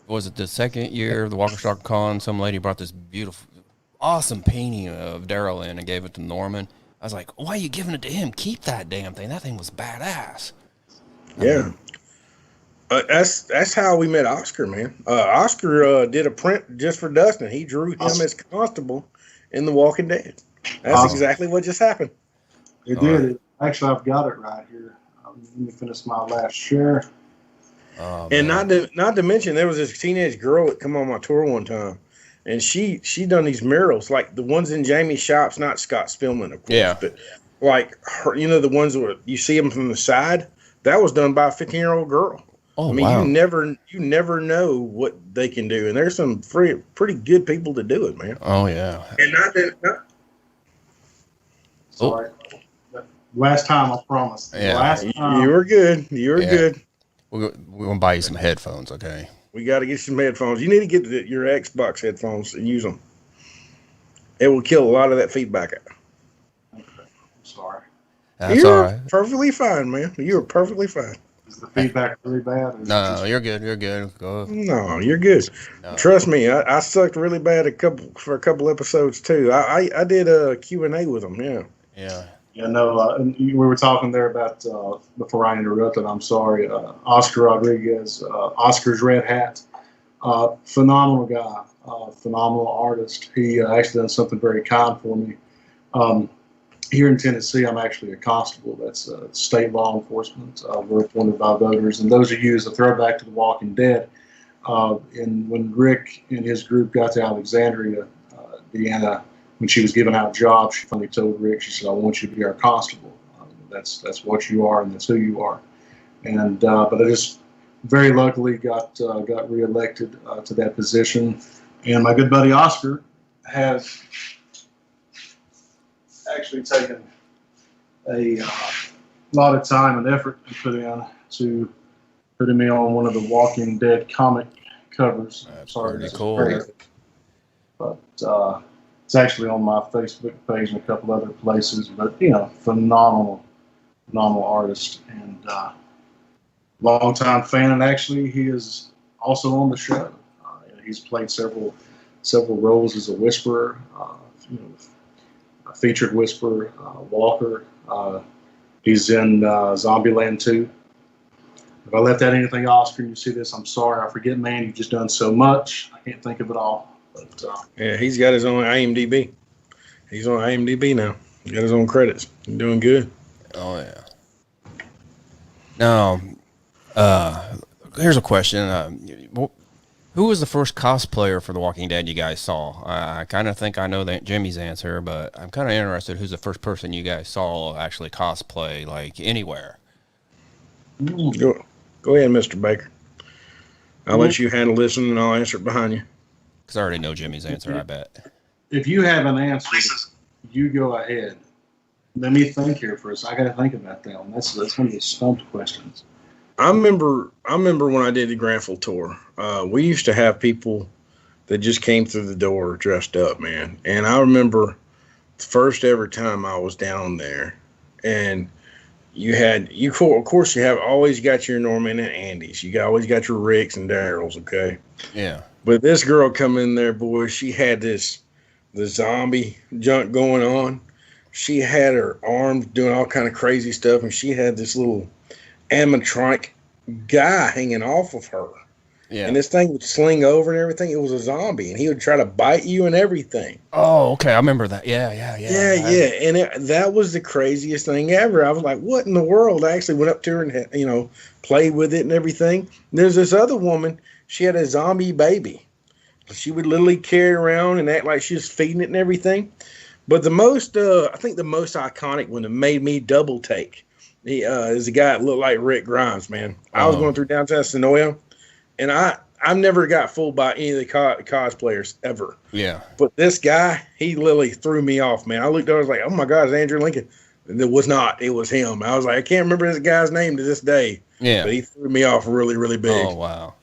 Was it the second year of the Walker Stalker Con? Some lady brought this beautiful, awesome painting of Daryl in and gave it to Norman. I was like, why are you giving it to him? Keep that damn thing. That thing was badass. Yeah. That's how we met Oscar, man. Oscar did a print just for Dustin. He drew him as Constable in The Walking Dead. That's exactly what just happened. It did. Right. Actually, I've got it right here. Let me finish my last share. Oh, and not to mention, there was this teenage girl that come on my tour one time, and she done these murals like the ones in Jamie's shops, not Scott Spillman, of course, but like her, the ones where you see them from the side. That was done by a 15-year-old girl. Oh, I mean, wow. you never know what they can do, and there's some pretty good people to do it, man. Oh yeah. And sorry. Last time, I promise. Yeah. Last time. You were good. You were good. We're gonna buy you some headphones, okay? We got to get some headphones. You need to get your Xbox headphones and use them. It will kill a lot of that feedback. Okay. I'm sorry. That's all right. Perfectly fine, man. You're perfectly fine. Is the feedback really bad? No, you're good. You're good. Go. No, you're good. No. Trust me, I sucked really bad for a couple episodes too. I did a Q&A with them. Yeah. Yeah. Yeah, no, we were talking there about, before I interrupted, I'm sorry, Oscar Rodriguez, Oscar's Red Hat, phenomenal guy, phenomenal artist. He actually done something very kind for me. Here in Tennessee, I'm actually a constable. That's state law enforcement. We're appointed by voters. And those are used, a throwback to The Walking Dead. And when Rick and his group got to Alexandria, Deanna, when she was giving out jobs, she finally told Rick, she said, I want you to be our constable. That's what you are, and that's who you are. And but I just very luckily got reelected to that position. And my good buddy Oscar has actually taken a lot of time and effort to put into putting me on one of the Walking Dead comic covers. That's pretty cool. But it's actually on my Facebook page and a couple other places. But phenomenal artist and longtime fan. And actually, he is also on the show. He's played several roles as a whisperer. A featured whisperer, Walker. He's in Zombieland 2. If I left out anything, Oscar, and you see this, I'm sorry. I forget, man. You've just done so much. I can't think of it all. But, yeah, he's got his own IMDb. He's on IMDb now. He got his own credits. He's doing good. Oh yeah. Now, here's a question. Who was the first cosplayer for The Walking Dead you guys saw? I kind of think I know that Jimmy's answer, but I'm kind of interested. Who's the first person you guys saw actually cosplay, like anywhere? Go ahead, Mr. Baker. I'll let you handle this one, and I'll answer it behind you. Because I already know Jimmy's answer. I bet. If you have an answer, you go ahead. Let me think here for a second. I got to think about that one. That's one of the stumped questions. I remember when I did the Granville tour. We used to have people that just came through the door dressed up, man. And I remember the first ever time I was down there, and of course you have always got your Norman and Andy's. Always got your Ricks and Daryl's, okay? Yeah. But this girl come in there, boy, she had the zombie junk going on. She had her arms doing all kind of crazy stuff, and she had this little animatronic guy hanging off of her. Yeah. And this thing would sling over and everything. It was a zombie, and he would try to bite you and everything. Oh, okay. I remember that. Yeah. And that was the craziest thing ever. I was like, what in the world? I actually went up to her and, played with it and everything. And there's this other woman. She had a zombie baby. She would literally carry it around and act like she was feeding it and everything. But I think the most iconic one that made me double take is a guy that looked like Rick Grimes, man. I was going through downtown Sonoya, and I've never got fooled by any of the cosplayers ever. Yeah. But this guy, he literally threw me off, man. I looked over, I was like, oh my God, it's Andrew Lincoln. And it was not. It was him. I was like, I can't remember this guy's name to this day. Yeah. But he threw me off really, really big. Oh, wow.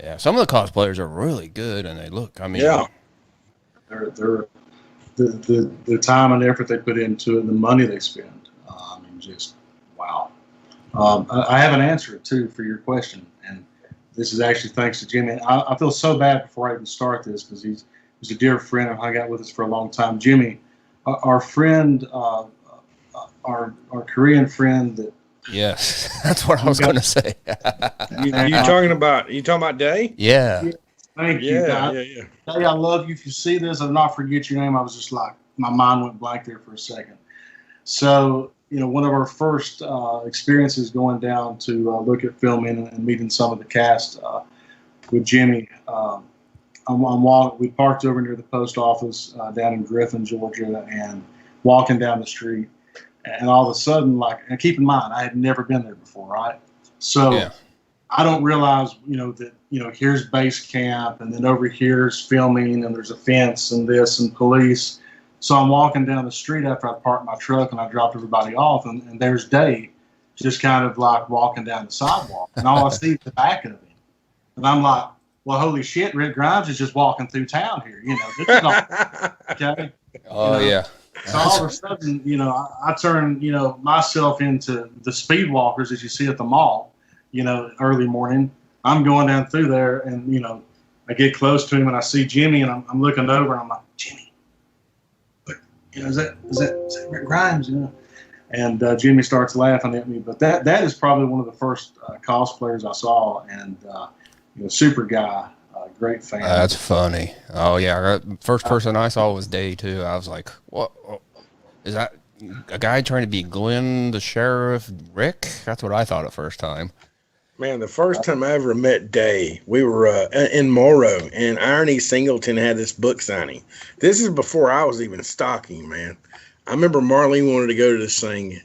Yeah. Some of the cosplayers are really good, and they look, yeah. They're the time and effort they put into it and the money they spend. Just wow. I have an answer, too, for your question. And this is actually thanks to Jimmy. I feel so bad before I even start this because he's a dear friend and hung out with us for a long time. Jimmy, our friend, our Korean friend that. Yes, that's what I was going to say. you talking about Day? Yeah. Thank you. Yeah. Day, I love you. If you see this, I'll not forget your name. I was just like, my mind went blank there for a second. So, one of our first experiences going down to look at filming and meeting some of the cast with Jimmy. We parked over near the post office down in Griffin, Georgia, and walking down the street. And all of a sudden, and keep in mind, I had never been there before, right? So yeah. I don't realize, that, here's base camp, and then over here's filming, and there's a fence and this and police. So I'm walking down the street after I parked my truck and I dropped everybody off, and there's Dave just kind of like walking down the sidewalk. And all I see is the back of him. And I'm like, well, holy shit, Rick Grimes is just walking through town here. This is all, okay? Oh, yeah. So all of a sudden, I turn, myself into the speed walkers as you see at the mall, early morning. I'm going down through there and, I get close to him and I see Jimmy and I'm looking over and I'm like, Jimmy, is that Rick Grimes, And Jimmy starts laughing at me. But that is probably one of the first cosplayers I saw, and super guy, great fan. That's funny. Oh yeah, first person I saw was Day too. I was like, what? Is that a guy trying to be Glenn the Sheriff Rick? That's what I thought at first time. Man, the first time I ever met Day, we were in Morrow, and Irony Singleton had this book signing. This is before I was even stalking, man. I remember Marlene wanted to go to this thing,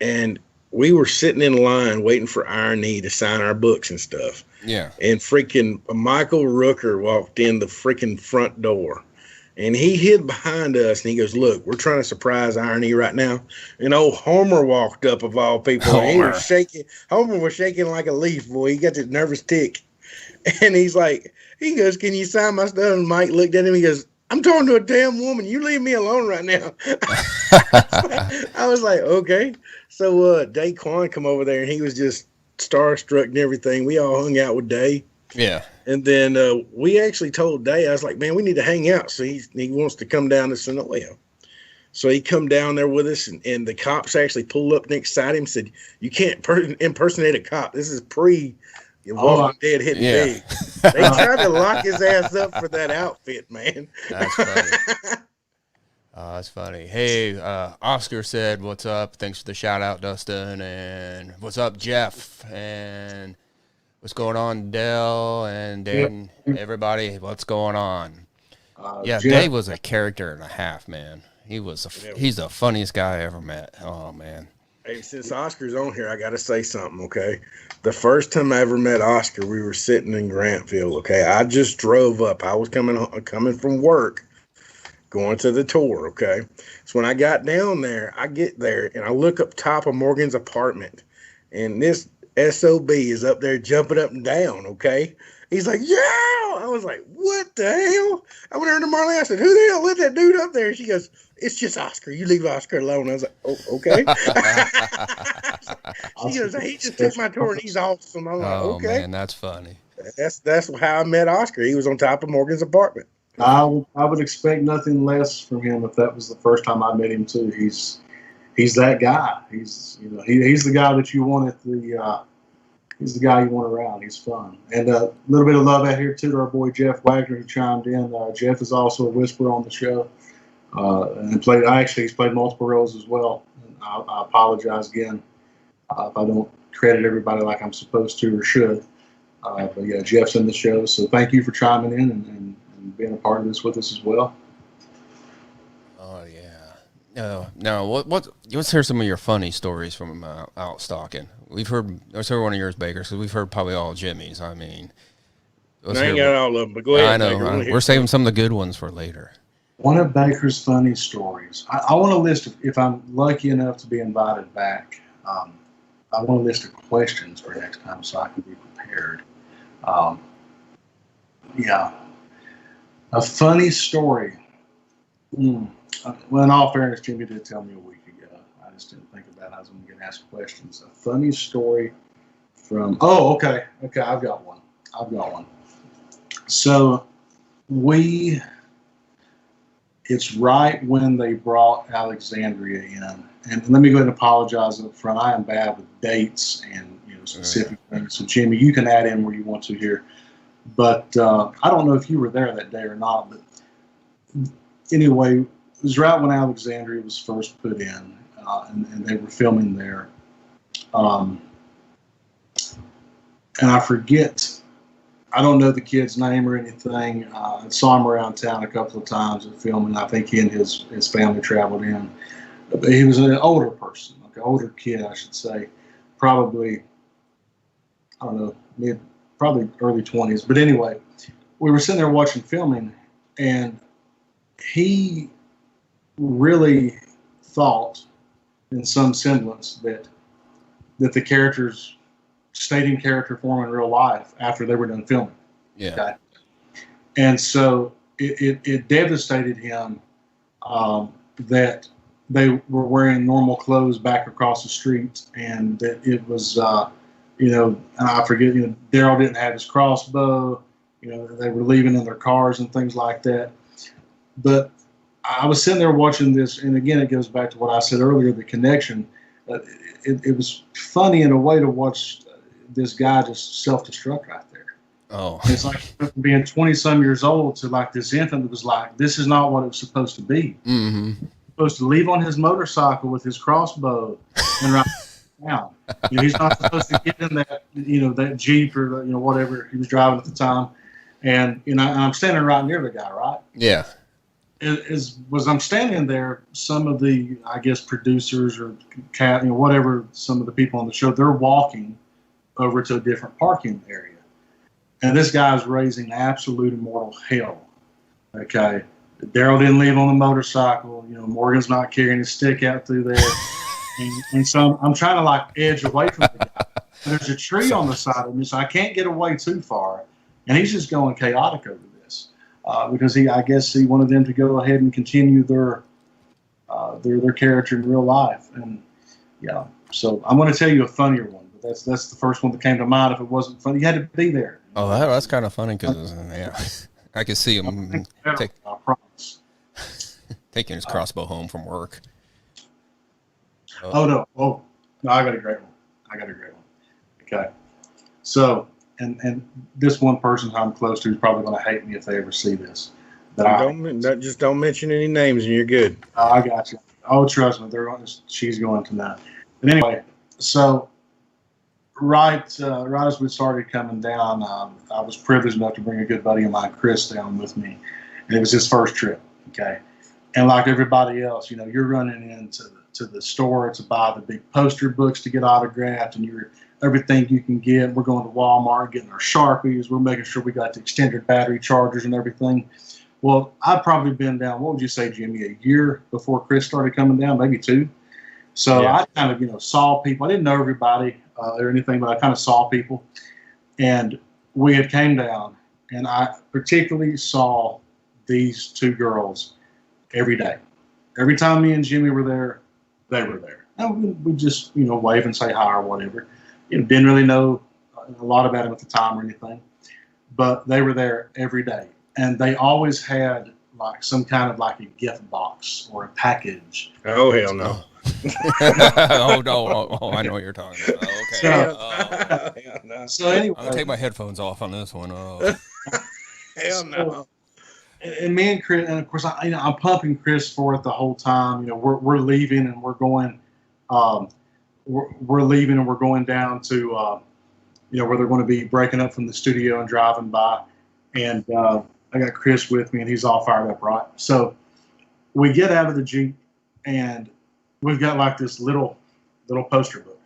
and we were sitting in line waiting for Irony to sign our books and stuff. Yeah. And freaking Michael Rooker walked in the freaking front door. And he hid behind us, and he goes, look, we're trying to surprise Irony right now. And old Homer walked up, of all people. And he was shaking. Homer was shaking like a leaf, boy. He got this nervous tick. And he goes, can you sign my stuff? And Mike looked at him. He goes, I'm talking to a damn woman. You leave me alone right now. I was like, okay. So Daquan come over there, and he was just starstruck and everything. We all hung out with Day. Yeah. And then we actually told Day, I was like, man, we need to hang out. So he wants to come down to Sonoya. So he come down there with us, and the cops actually pulled up next side of him and said, you can't impersonate a cop. This is Walking Dead hitting big. They tried to lock his ass up for that outfit, man. That's funny. That's funny. Hey, Oscar said, what's up? Thanks for the shout out, Dustin. And what's up, Jeff? And What's going on, Dell and Yep. Dan? Everybody, what's going on? Yeah, Jeff, Dave was a character and a half, man. Yeah. He's the funniest guy I ever met. Oh man. Hey, since Oscar's on here, I got to say something, okay? The first time I ever met Oscar, we were sitting in Grantville, okay? I just drove up. I was coming from work, going to the tour, okay? So when I got down there, I get there and I look up top of Morgan's apartment, and this SOB is up there jumping up and down, okay? He's like, yeah! I was like, what the hell? I went over to Marley. I said, who the hell let that dude up there? She goes, it's just Oscar. You leave Oscar alone. I was like, oh, okay. She goes, he just took my tour and he's awesome. I'm like, Oh okay. man, that's funny. That's how I met Oscar. He was on top of Morgan's apartment. I would expect nothing less from him if that was the first time I met him too. He's that guy. He's the guy that you want at the. He's the guy you want around. He's fun. And a little bit of love out here too to our boy Jeff Wagner who chimed in. Jeff is also a whisperer on the show. And he's played multiple roles as well. And I apologize again if I don't credit everybody like I'm supposed to or should. But yeah, Jeff's in the show, so thank you for chiming in and being a part of this with us as well. Oh yeah. No. Let's hear some of your funny stories from out stalking. Let's hear one of yours, Baker, because we've heard probably all Jimmy's. I mean, I ain't got all of them, but go ahead. I know. Baker. We're saving some of the good ones for later. One of Baker's funny stories. I want a list if I'm lucky enough to be invited back. I want a list of questions for next time so I can be prepared. Yeah. A funny story. Well, in all fairness, Jimmy did tell me a week ago. I just didn't think about it. I was going to get asked questions. A funny story from. Oh, okay. Okay, I've got one. So it's right when they brought Alexandria in. And let me go ahead and apologize up front. I am bad with dates and specific things. So, Jimmy, you can add in where you want to here. But I don't know if you were there that day or not. But anyway, it was right when Alexandria was first put in, and they were filming there. And I forget. I don't know the kid's name or anything. I saw him around town a couple of times at filming. I think he and his family traveled in. But he was an older person, like an older kid, I should say. Probably, I don't know, probably early 20s. But anyway, we were sitting there watching filming, and he really thought, in some semblance, that the characters stayed in character form in real life after they were done filming. Yeah. Okay? And so it devastated him that they were wearing normal clothes back across the street, and that it was, and I forget, Daryl didn't have his crossbow, they were leaving in their cars and things like that. But I was sitting there watching this, and again, it goes back to what I said earlier, the connection. It was funny in a way to watch this guy just self-destruct right there. Oh. It's like being 20-some years old to like this infant that was like, this is not what it was supposed to be. Mm-hmm. Supposed to leave on his motorcycle with his crossbow and ride down. He's not supposed to get in that, that Jeep or whatever he was driving at the time. And I'm standing right near the guy, right? Yeah. As I'm standing there, some of the, I guess, producers or whatever, some of the people on the show, they're walking over to a different parking area. And this guy's raising absolute immortal hell. Okay. Daryl didn't leave on the motorcycle. Morgan's not carrying his stick out through there. and so I'm trying to like edge away from the guy. And there's a tree on the side of me, so I can't get away too far. And he's just going chaotic over this because I guess he wanted them to go ahead and continue their character in real life. And yeah, so I'm going to tell you a funnier one, but that's the first one that came to mind. If it wasn't funny, you had to be there. Oh, that's kind of funny because I could see him taking his crossbow home from work. No, I got a great one. Okay, so and this one person I'm close to is probably going to hate me if they ever see this. Just don't mention any names and you're good. I got you. Oh, trust me, she's going to know. But anyway, so right as we started coming down, I was privileged enough to bring a good buddy of mine, Chris, down with me, and it was his first trip. Okay, and like everybody else, you're running into the store to buy the big poster books to get autographed, and you're everything you can get. We're going to Walmart, getting our Sharpies. We're making sure we got the extended battery chargers and everything. Well, I'd probably been down, what would you say, Jimmy, a year before Chris started coming down, maybe 2. So Yeah. I kind of, saw people. I didn't know everybody or anything, but I kind of saw people. And we had came down, and I particularly saw these 2 girls every day. Every time me and Jimmy were there, they were there. And we just, wave and say hi or whatever. Didn't really know a lot about them at the time or anything, but they were there every day. And they always had like some kind of like a gift box or a package. Oh, hell no. Oh no! Oh, I know what you're talking about. Okay. So- Oh. Hell no. So anyway, I'm gonna take my headphones off on this one. Oh. Hell no. and me and Chris, and of course, I'm pumping Chris for it the whole time. We're leaving and we're going, we're leaving and we're going down to, where they're going to be breaking up from the studio and driving by, and I got Chris with me and he's all fired up, right? So we get out of the Jeep and we've got like this little poster book.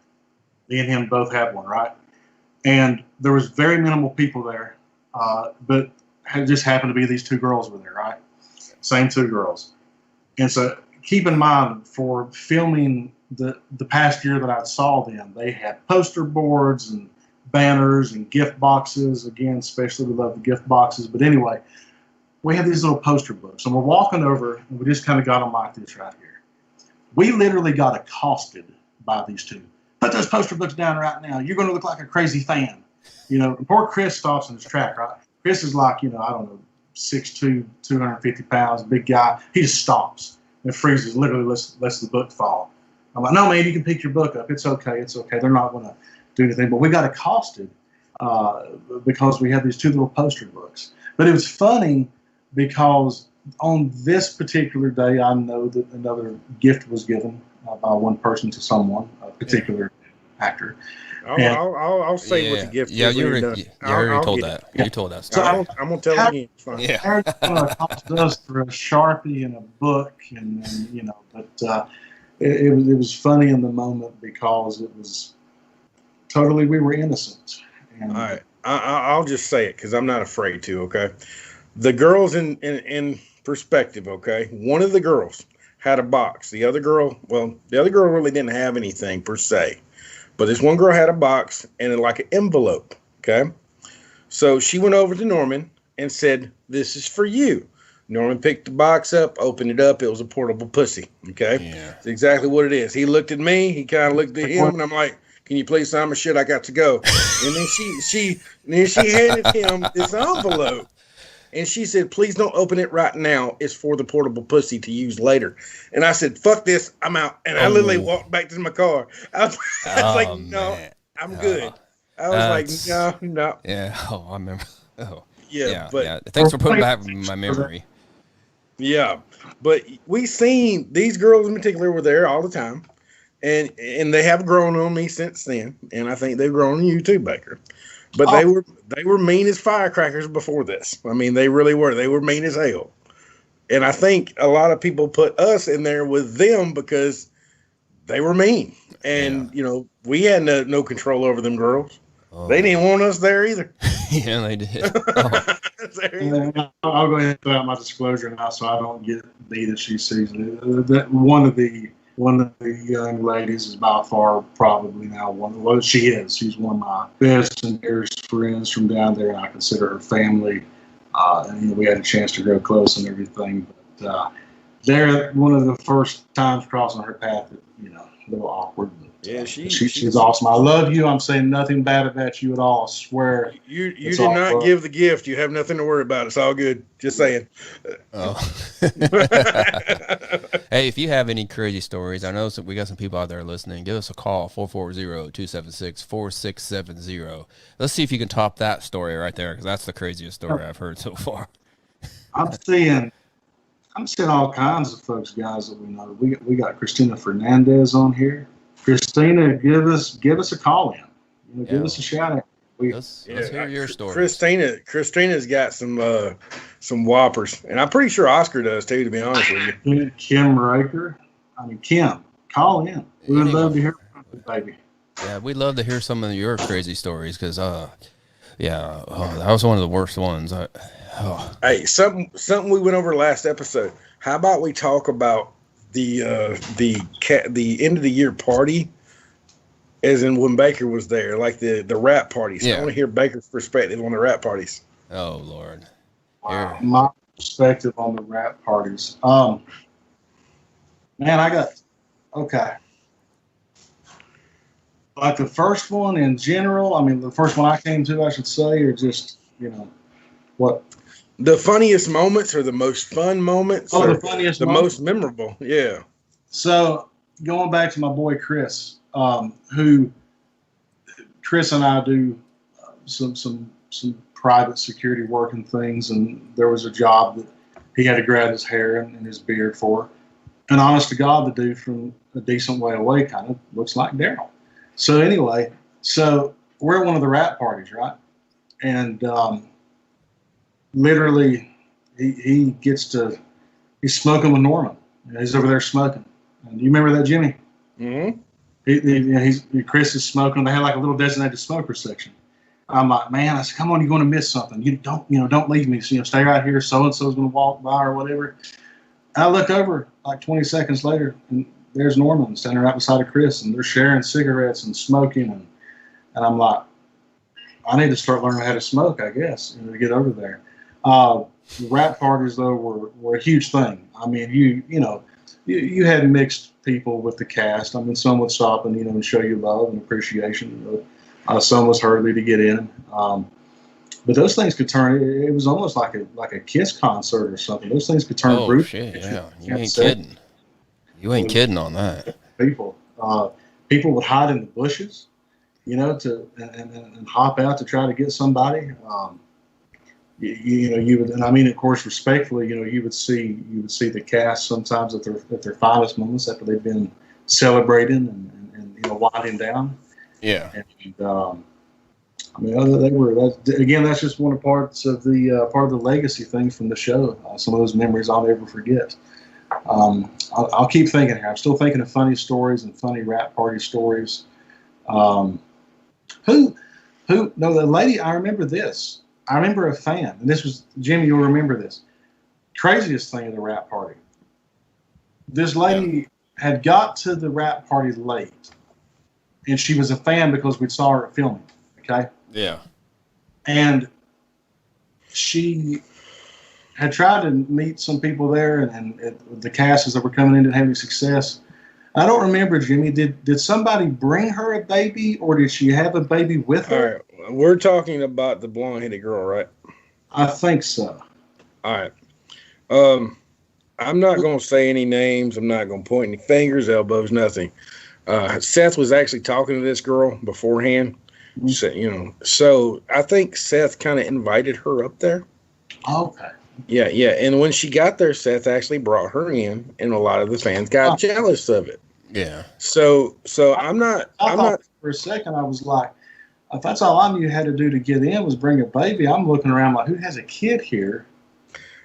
Me and him both had one, right? And there was very minimal people there, but it just happened to be these 2 girls were there, right? Same 2 girls. And so keep in mind, for filming the past year that I saw them, they had poster boards and banners and gift boxes. Again, especially we love the gift boxes. But anyway, we had these little poster books, and we're walking over, and we just kind of got them like this right here. We literally got accosted by these 2. Put those poster books down right now. You're going to look like a crazy fan. Poor Chris stops in his track, right? Chris is like, I don't know, 6'2", 250 pounds, big guy. He just stops and freezes, literally lets the book fall. I'm like, no, man, you can pick your book up. It's okay. It's okay. They're not going to do anything. But we got accosted because we had these 2 little poster books. But it was funny because on this particular day, I know that another gift was given by one person to someone, a particular actor. I'll say what the gift Yeah, is. you when you're already, done. you already I'll told get that. it. You told that So story. I'm going to tell it again. It's fine. Yeah. They're going to cost us for a Sharpie and a book, and but it was funny in the moment because it was totally, we were innocent. And, All right. I'll just say it because I'm not afraid to, okay? The girls in perspective, okay? One of the girls had a box. The other girl really didn't have anything per se. But this one girl had a box and like an envelope, okay? So she went over to Norman and said, "This is for you." Norman picked the box up, opened it up. It was a portable pussy, okay? Yeah. That's exactly what it is. He looked at me. He kind of looked at him, and I'm like, "Can you please sign my shit? I got to go." And then she handed him this envelope. And she said, "Please don't open it right now. It's for the portable pussy to use later." And I said, "Fuck this. I'm out." And I literally walked back to my car. I was like, "No, man. I'm good." I was like, no. Yeah. Oh, I remember. Oh. Yeah, Thanks for putting that in my memory. Yeah. But we seen these girls in particular were there all the time. And they have grown on me since then. And I think they've grown on you too, Baker. But they were mean as firecrackers before this. I mean, they really were. They were mean as hell. And I think a lot of people put us in there with them because they were mean. And, we had no control over them girls. Oh. They didn't want us there either. Yeah, they did. Oh. I'll go ahead and put out my disclosure now so I don't get beat if she sees it. One of the young ladies is by far probably now she is. She's one of my best and dearest friends from down there, and I consider her family. And we had a chance to grow close and everything. But they're one of the first times crossing her path that, a little awkward. But, yeah, she's awesome. I love you. I'm saying nothing bad about you at all. I swear. You did not give the gift. You have nothing to worry about. It's all good. Just saying. Oh. Hey, if you have any crazy stories, I know we got some people out there listening. Give us a call, 440-276-4670. Let's see if you can top that story right there, because that's the craziest story I've heard so far. I'm seeing all kinds of folks, guys, that we know. We got Christina Fernandez on here. Christina, give us a call in. give us a shout out. Let's hear your stories. Christina's got some whoppers, and I'm pretty sure Oscar does too. To be honest with you, Kim Raker. Kim, call in. We would love to hear from you, baby. Yeah, we'd love to hear some of your crazy stories because, that was one of the worst ones. Hey, something we went over last episode. How about we talk about the end of the year party, as in when Baker was there, like the rap parties. Yeah. I want to hear Baker's perspective on the rap parties. Oh Lord, My perspective on the rap parties. Man, like the first one in general. I mean, the first one I came to, I should say, or just what. The funniest moments or the most fun moments? Oh, the funniest the moments? most memorable, yeah. So going back to my boy Chris, who Chris and I do some private security work and things, and there was a job that he had to grab his hair and his beard for. And honest to God, the dude from a decent way away kind of looks like Daryl. So anyway, we're at one of the rap parties, right? And literally, he's smoking with Norman. He's over there smoking. And do you remember that, Jimmy? Mm-hmm. Chris is smoking. They had like a little designated smoker section. I'm like, man, I said, come on, you're going to miss something. You don't leave me. So, stay right here. So-and-so's going to walk by or whatever. I look over like 20 seconds later, and there's Norman standing right beside of Chris, and they're sharing cigarettes and smoking. And I'm like, I need to start learning how to smoke, I guess, to get over there. The rap parties, though, were a huge thing. I mean, you had mixed people with the cast. I mean, some would stop and show you love and appreciation. Some was hurriedly to get in. But those things could turn. It was almost like a Kiss concert or something. Those things could turn brutal. Shit, yeah. You ain't kidding. You ain't kidding on that. People would hide in the bushes, and hop out to try to get somebody. You would, and I mean, of course, respectfully, you would see the cast sometimes at their finest moments after they've been celebrating and winding down. Yeah. And I mean, that's just one of parts of the legacy things from the show. Some of those memories I'll never forget. I'll keep thinking here. I'm still thinking of funny stories and funny rap party stories. The lady, I remember this. I remember a fan, and this was, Jimmy, you'll remember this. Craziest thing at the rap party. This lady had got to the rap party late, and she was a fan because we saw her filming, okay? Yeah. And she had tried to meet some people there, and the casts that were coming in didn't have any success. I don't remember, Jimmy. Did somebody bring her a baby, or did she have a baby with her? All right. We're talking about the blonde-headed girl, right? I think so. All right. I'm not going to say any names. I'm not going to point any fingers, elbows, nothing. Seth was actually talking to this girl beforehand. Mm-hmm. So I think Seth kind of invited her up there. Okay. Yeah. And when she got there, Seth actually brought her in, and a lot of the fans got jealous of it. Yeah. So I'm not. For a second, I was like, if that's all I knew how to do to get in was bring a baby, I'm looking around like, who has a kid here?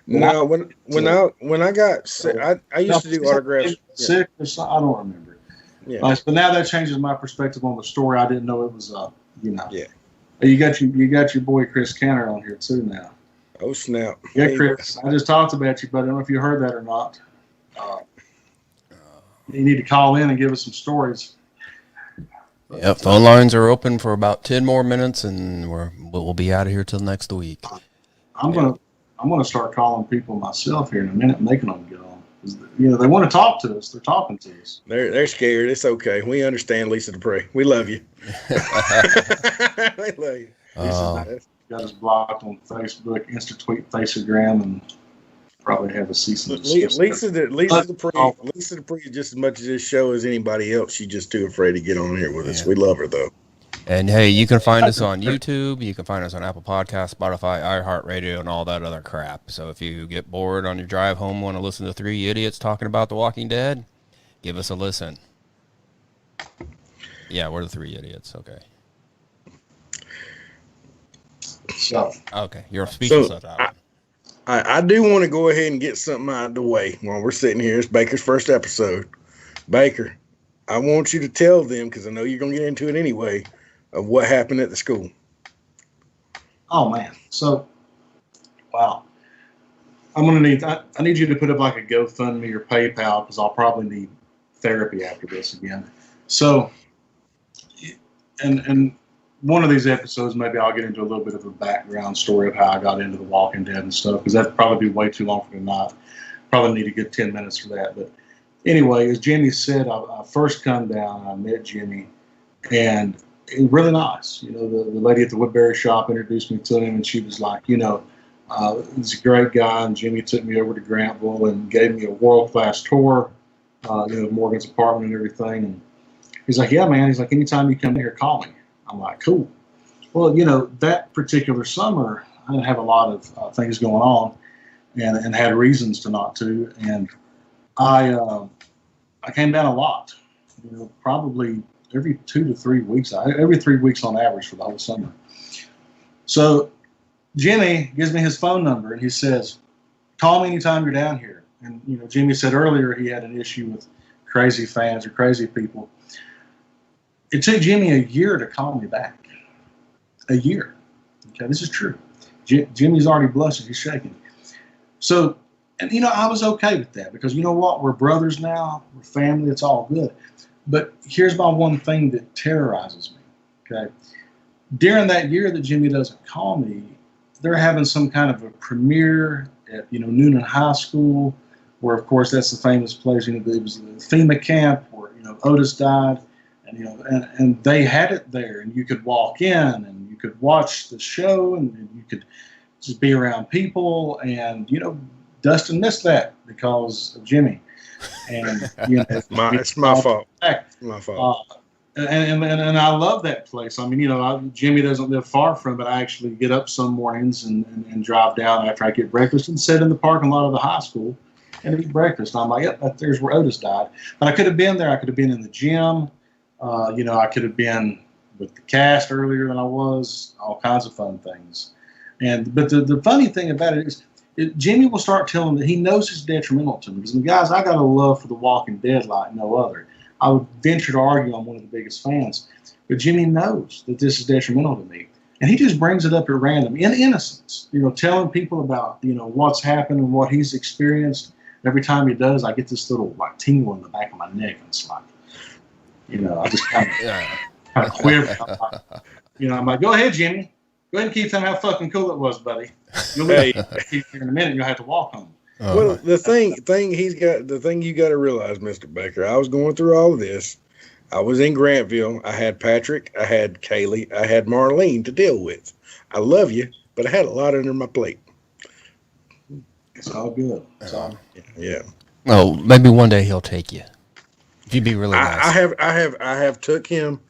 No, when I got sick, I used to do autographs. Sick or something, I don't remember. Yeah. But now that changes my perspective on the story. I didn't know it was Yeah. You got your boy Chris Canner on here too now. Oh snap! Yeah, Chris. I just talked about you, but I don't know if you heard that or not. You need to call in and give us some stories. Yeah, phone lines are open for about 10 more minutes, and we'll be out of here till next week. I'm gonna start calling people myself here in a minute, making them get on. They want to talk to us. They're talking to us. They're scared. It's okay. We understand, Lisa Dupree. We love you. We love you. Got us blocked on Facebook, Insta-tweet, Faceagram, and probably have a cease and desist. Lisa Dupree is just as much as this show as anybody else. She's just too afraid to get on here with us. We love her though. And hey, you can find us on YouTube. You can find us on Apple Podcasts, Spotify, iHeartRadio, and all that other crap. So if you get bored on your drive home, want to listen to three idiots talking about The Walking Dead, give us a listen. Yeah, we're the three idiots. Okay. So, Okay, you're speechless at that one. I do want to go ahead and get something out of the way while we're sitting here. It's Baker's first episode. Baker, I want you to tell them, because I know you're going to get into it anyway, of what happened at the school. oh man. So, wow. I'm gonna need. I need you to put up like a GoFundMe or PayPal because I'll probably need therapy after this again. So, and one of these episodes, maybe I'll get into a little bit of a background story of how I got into The Walking Dead and stuff, because that'd probably be way too long for tonight. Probably need a good 10 minutes for that. But anyway, as Jimmy said, I first come down and I met Jimmy, and it was really nice. You know, the lady at the Woodbury shop introduced me to him, and she was like, he's a great guy, and Jimmy took me over to Grantville and gave me a world-class tour, Morgan's apartment and everything. And he's like, yeah, man. He's like, anytime you come in here, call me. I'm like, cool. Well, that particular summer, I didn't have a lot of things going on and had reasons to not to. And I came down a lot, probably every 2 to 3 weeks, every 3 weeks on average for the whole summer. So Jimmy gives me his phone number and he says, call me anytime you're down here. And, Jimmy said earlier he had an issue with crazy fans or crazy people. It took Jimmy a year to call me back. A year. Okay, this is true. Jimmy's already blushing. He's shaking. So, and I was okay with that because you know what? We're brothers now. We're family. It's all good. But here's my one thing that terrorizes me. Okay. During that year that Jimmy doesn't call me, they're having some kind of a premiere at, Noonan High School, where of course that's the famous place. It was the FEMA camp where, Otis died. And they had it there, and you could walk in, and you could watch the show, and you could just be around people. And Dustin missed that because of Jimmy. And it's my fault. My fault. And I love that place. I mean, Jimmy doesn't live far from it. I actually get up some mornings and drive down after I get breakfast and sit in the parking lot of the high school and eat breakfast. I'm like, yep, there's where Otis died. But I could have been there. I could have been in the gym. I could have been with the cast earlier than I was, all kinds of fun things. But the funny thing about it is Jimmy will start telling me that he knows it's detrimental to me. Because, guys, I got a love for The Walking Dead like no other. I would venture to argue I'm one of the biggest fans. But Jimmy knows that this is detrimental to me. And he just brings it up at random, in innocence, telling people about, what's happened and what he's experienced. Every time he does, I get this little, tingle in the back of my neck. And it's like, I just kind of quiver. I'm like, go ahead, Jimmy. Go ahead and keep telling how fucking cool it was, buddy. You'll be here in a minute. You'll have to walk home. Well, the thing you got to realize, Mr. Baker, I was going through all of this. I was in Grantville. I had Patrick. I had Kaylee. I had Marlene to deal with. I love you, but I had a lot under my plate. It's all good. It's all yeah. Oh, maybe one day he'll take you. If you'd be really nice. I have took him.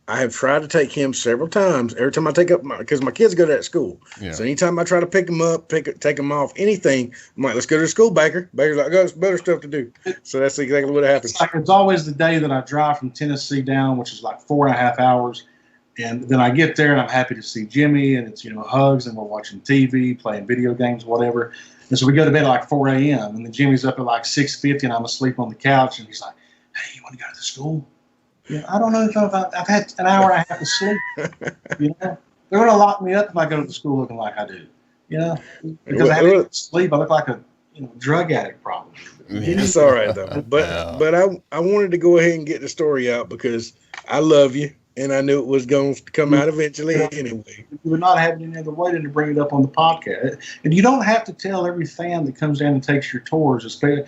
I have tried to take him several times. Every time I take up because my kids go to that school. Yeah. So anytime I try to pick him up, take him off, anything, I'm like, let's go to the school, Baker. Baker's like, I got better stuff to do. So that's exactly what happens. It's always the day that I drive from Tennessee down, which is like 4.5 hours. And then I get there and I'm happy to see Jimmy, and it's, hugs, and we're watching TV, playing video games, whatever. And so we go to bed at like 4 a.m. and then Jimmy's up at like 6:50 and I'm asleep on the couch, and he's like, hey, you want to go to the school? I don't know if I've had an hour and a half of sleep. They're going to lock me up if I go to the school looking like I do. Because I haven't sleep. I look like a drug addict probably. It's all right though. But I wanted to go ahead and get the story out because I love you. And I knew it was going to come out eventually anyway. You would not have any other way than to bring it up on the podcast. And you don't have to tell every fan that comes down and takes your tours. Do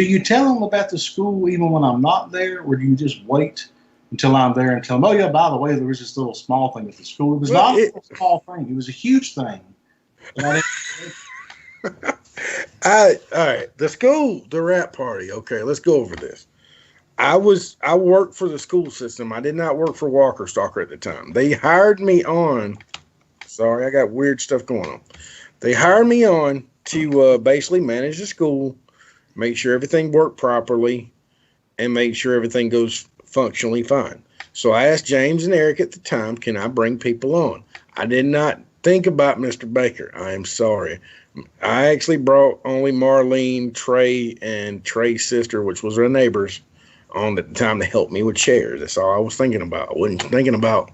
you tell them about the school even when I'm not there, or do you just wait until I'm there and tell them, oh, yeah, by the way, there was this little small thing at the school. It was not a little small thing. It was a huge thing. All right. The school, the rap party. Okay, let's go over this. I worked for the school system. I did not work for Walker Stalker at the time. They hired me on. Sorry, I got weird stuff going on. They hired me on to basically manage the school, make sure everything worked properly, and make sure everything goes functionally fine. So I asked James and Eric at the time, can I bring people on? I did not think about Mr. Baker. I am sorry. I actually brought only Marlene, Trey, and Trey's sister, which was our neighbors, on at the time to help me with chairs. That's all I was thinking about. I wasn't thinking about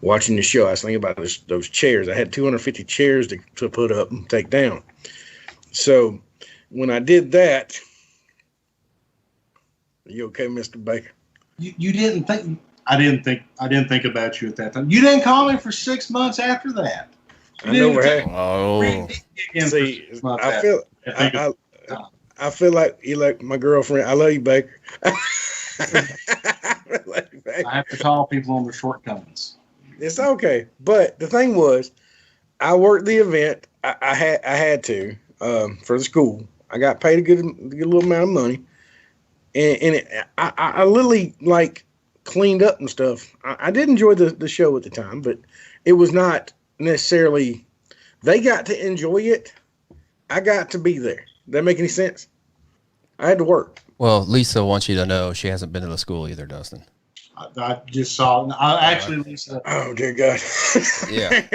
watching the show. I was thinking about those chairs. I had 250 chairs to put up and take down. So when I did that, are you okay, Mr. Baker? You didn't think I didn't think about you at that time. You didn't call me for 6 months after that. I know we're having. Oh, See, I feel like you like my girlfriend. I love you, Baker. I have to call people on their shortcomings. It's okay, but the thing was, I worked the event. I had to for the school. I got paid a good little amount of money, and I literally like cleaned up and stuff. I did enjoy the show at the time, but it was not necessarily. They got to enjoy it. I got to be there. That make any sense? I had to work. well, Lisa wants you to know she hasn't been to the school either, Dustin. I just saw. I actually, Lisa. Oh dear God. Yeah.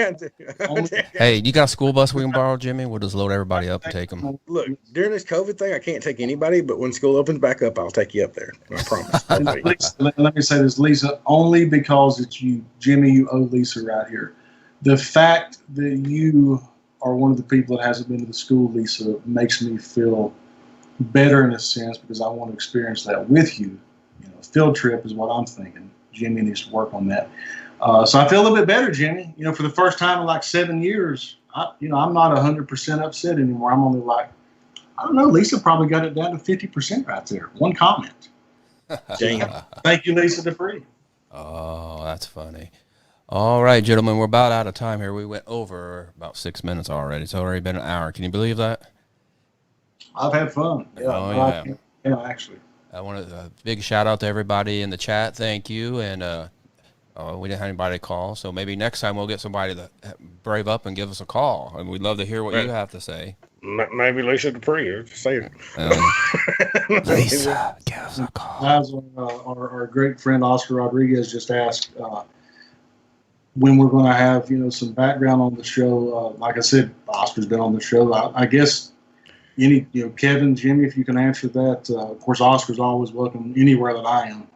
Hey, you got a school bus we can borrow, Jimmy? We'll just load everybody up and take them. Look, during this COVID thing, I can't take anybody, but when school opens back up, I'll take you up there. I promise. Lisa, let me say this, Lisa, only because it's you, Jimmy, you owe Lisa right here. The fact that you are one of the people that hasn't been to the school, Lisa, makes me feel better in a sense because I want to experience that with you. You know, field trip is what I'm thinking. Jimmy needs to work on that. So I feel a little bit better, Jimmy. You know, for the first time in like 7 years, I'm not 100% upset anymore. I'm only like, I don't know, Lisa probably got it down to 50% right there. One comment. Damn. Thank you, Lisa Dupree. Oh, that's funny. All right, gentlemen, we're about out of time here. We went over about 6 minutes already. It's already been an hour. Can you believe that? I've had fun. Yeah, Oh, yeah. Yeah, actually. I want a big shout out to everybody in the chat. Thank you. And we didn't have anybody to call, so maybe next time we'll get somebody to brave up and give us a call. And we'd love to hear what you have to say. Maybe Lisa Dupree. Just saying. Lisa, give us a call. As our great friend Oscar Rodriguez just asked when we're going to have some background on the show. Like I said, Oscar's been on the show. I guess. Kevin, Jimmy, if you can answer that. Of course, Oscar's always welcome anywhere that I am.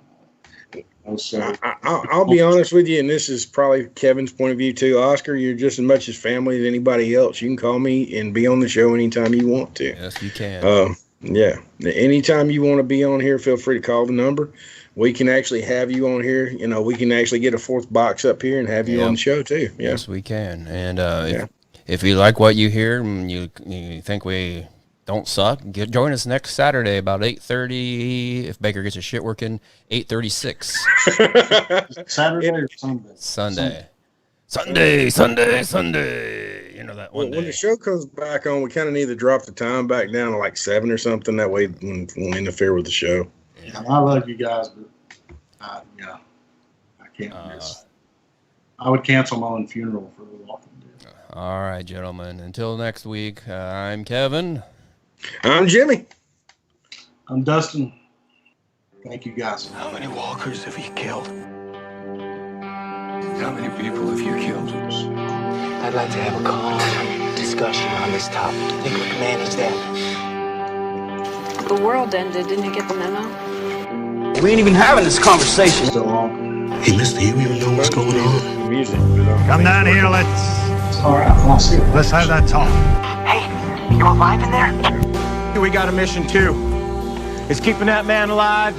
So I'll be honest with you, and this is probably Kevin's point of view too. Oscar, you're just as much as family as anybody else. You can call me and be on the show anytime you want to. Yes, you can. Yeah, anytime you want to be on here, feel free to call the number. We can actually have you on here. We can actually get a fourth box up here and have you on the show too. Yeah. Yes, we can. And if you like what you hear and you think we don't suck, join us next Saturday about 8:30. If Baker gets his shit working, 8:36. Saturday or Sunday? Sunday. That one day. When the show comes back on, we kind of need to drop the time back down to like 7 or something. That way, it won't interfere with the show. Yeah, I love you guys, but I can't miss. I would cancel my own funeral for The Walking Dead. All right, gentlemen. Until next week, I'm Kevin. I'm Jimmy. I'm Dustin. Thank you, guys. How many walkers have you killed? How many people have you killed? I'd like to have a calm discussion on this topic. Think we can manage that? The world ended. Didn't you get the memo? We ain't even having this conversation. So long. Hey, mister, you even know what's going on? Music. Come down here, let's All right, I'll see you. have that talk. Hey, you alive in there? We got a mission too. It's keeping that man alive.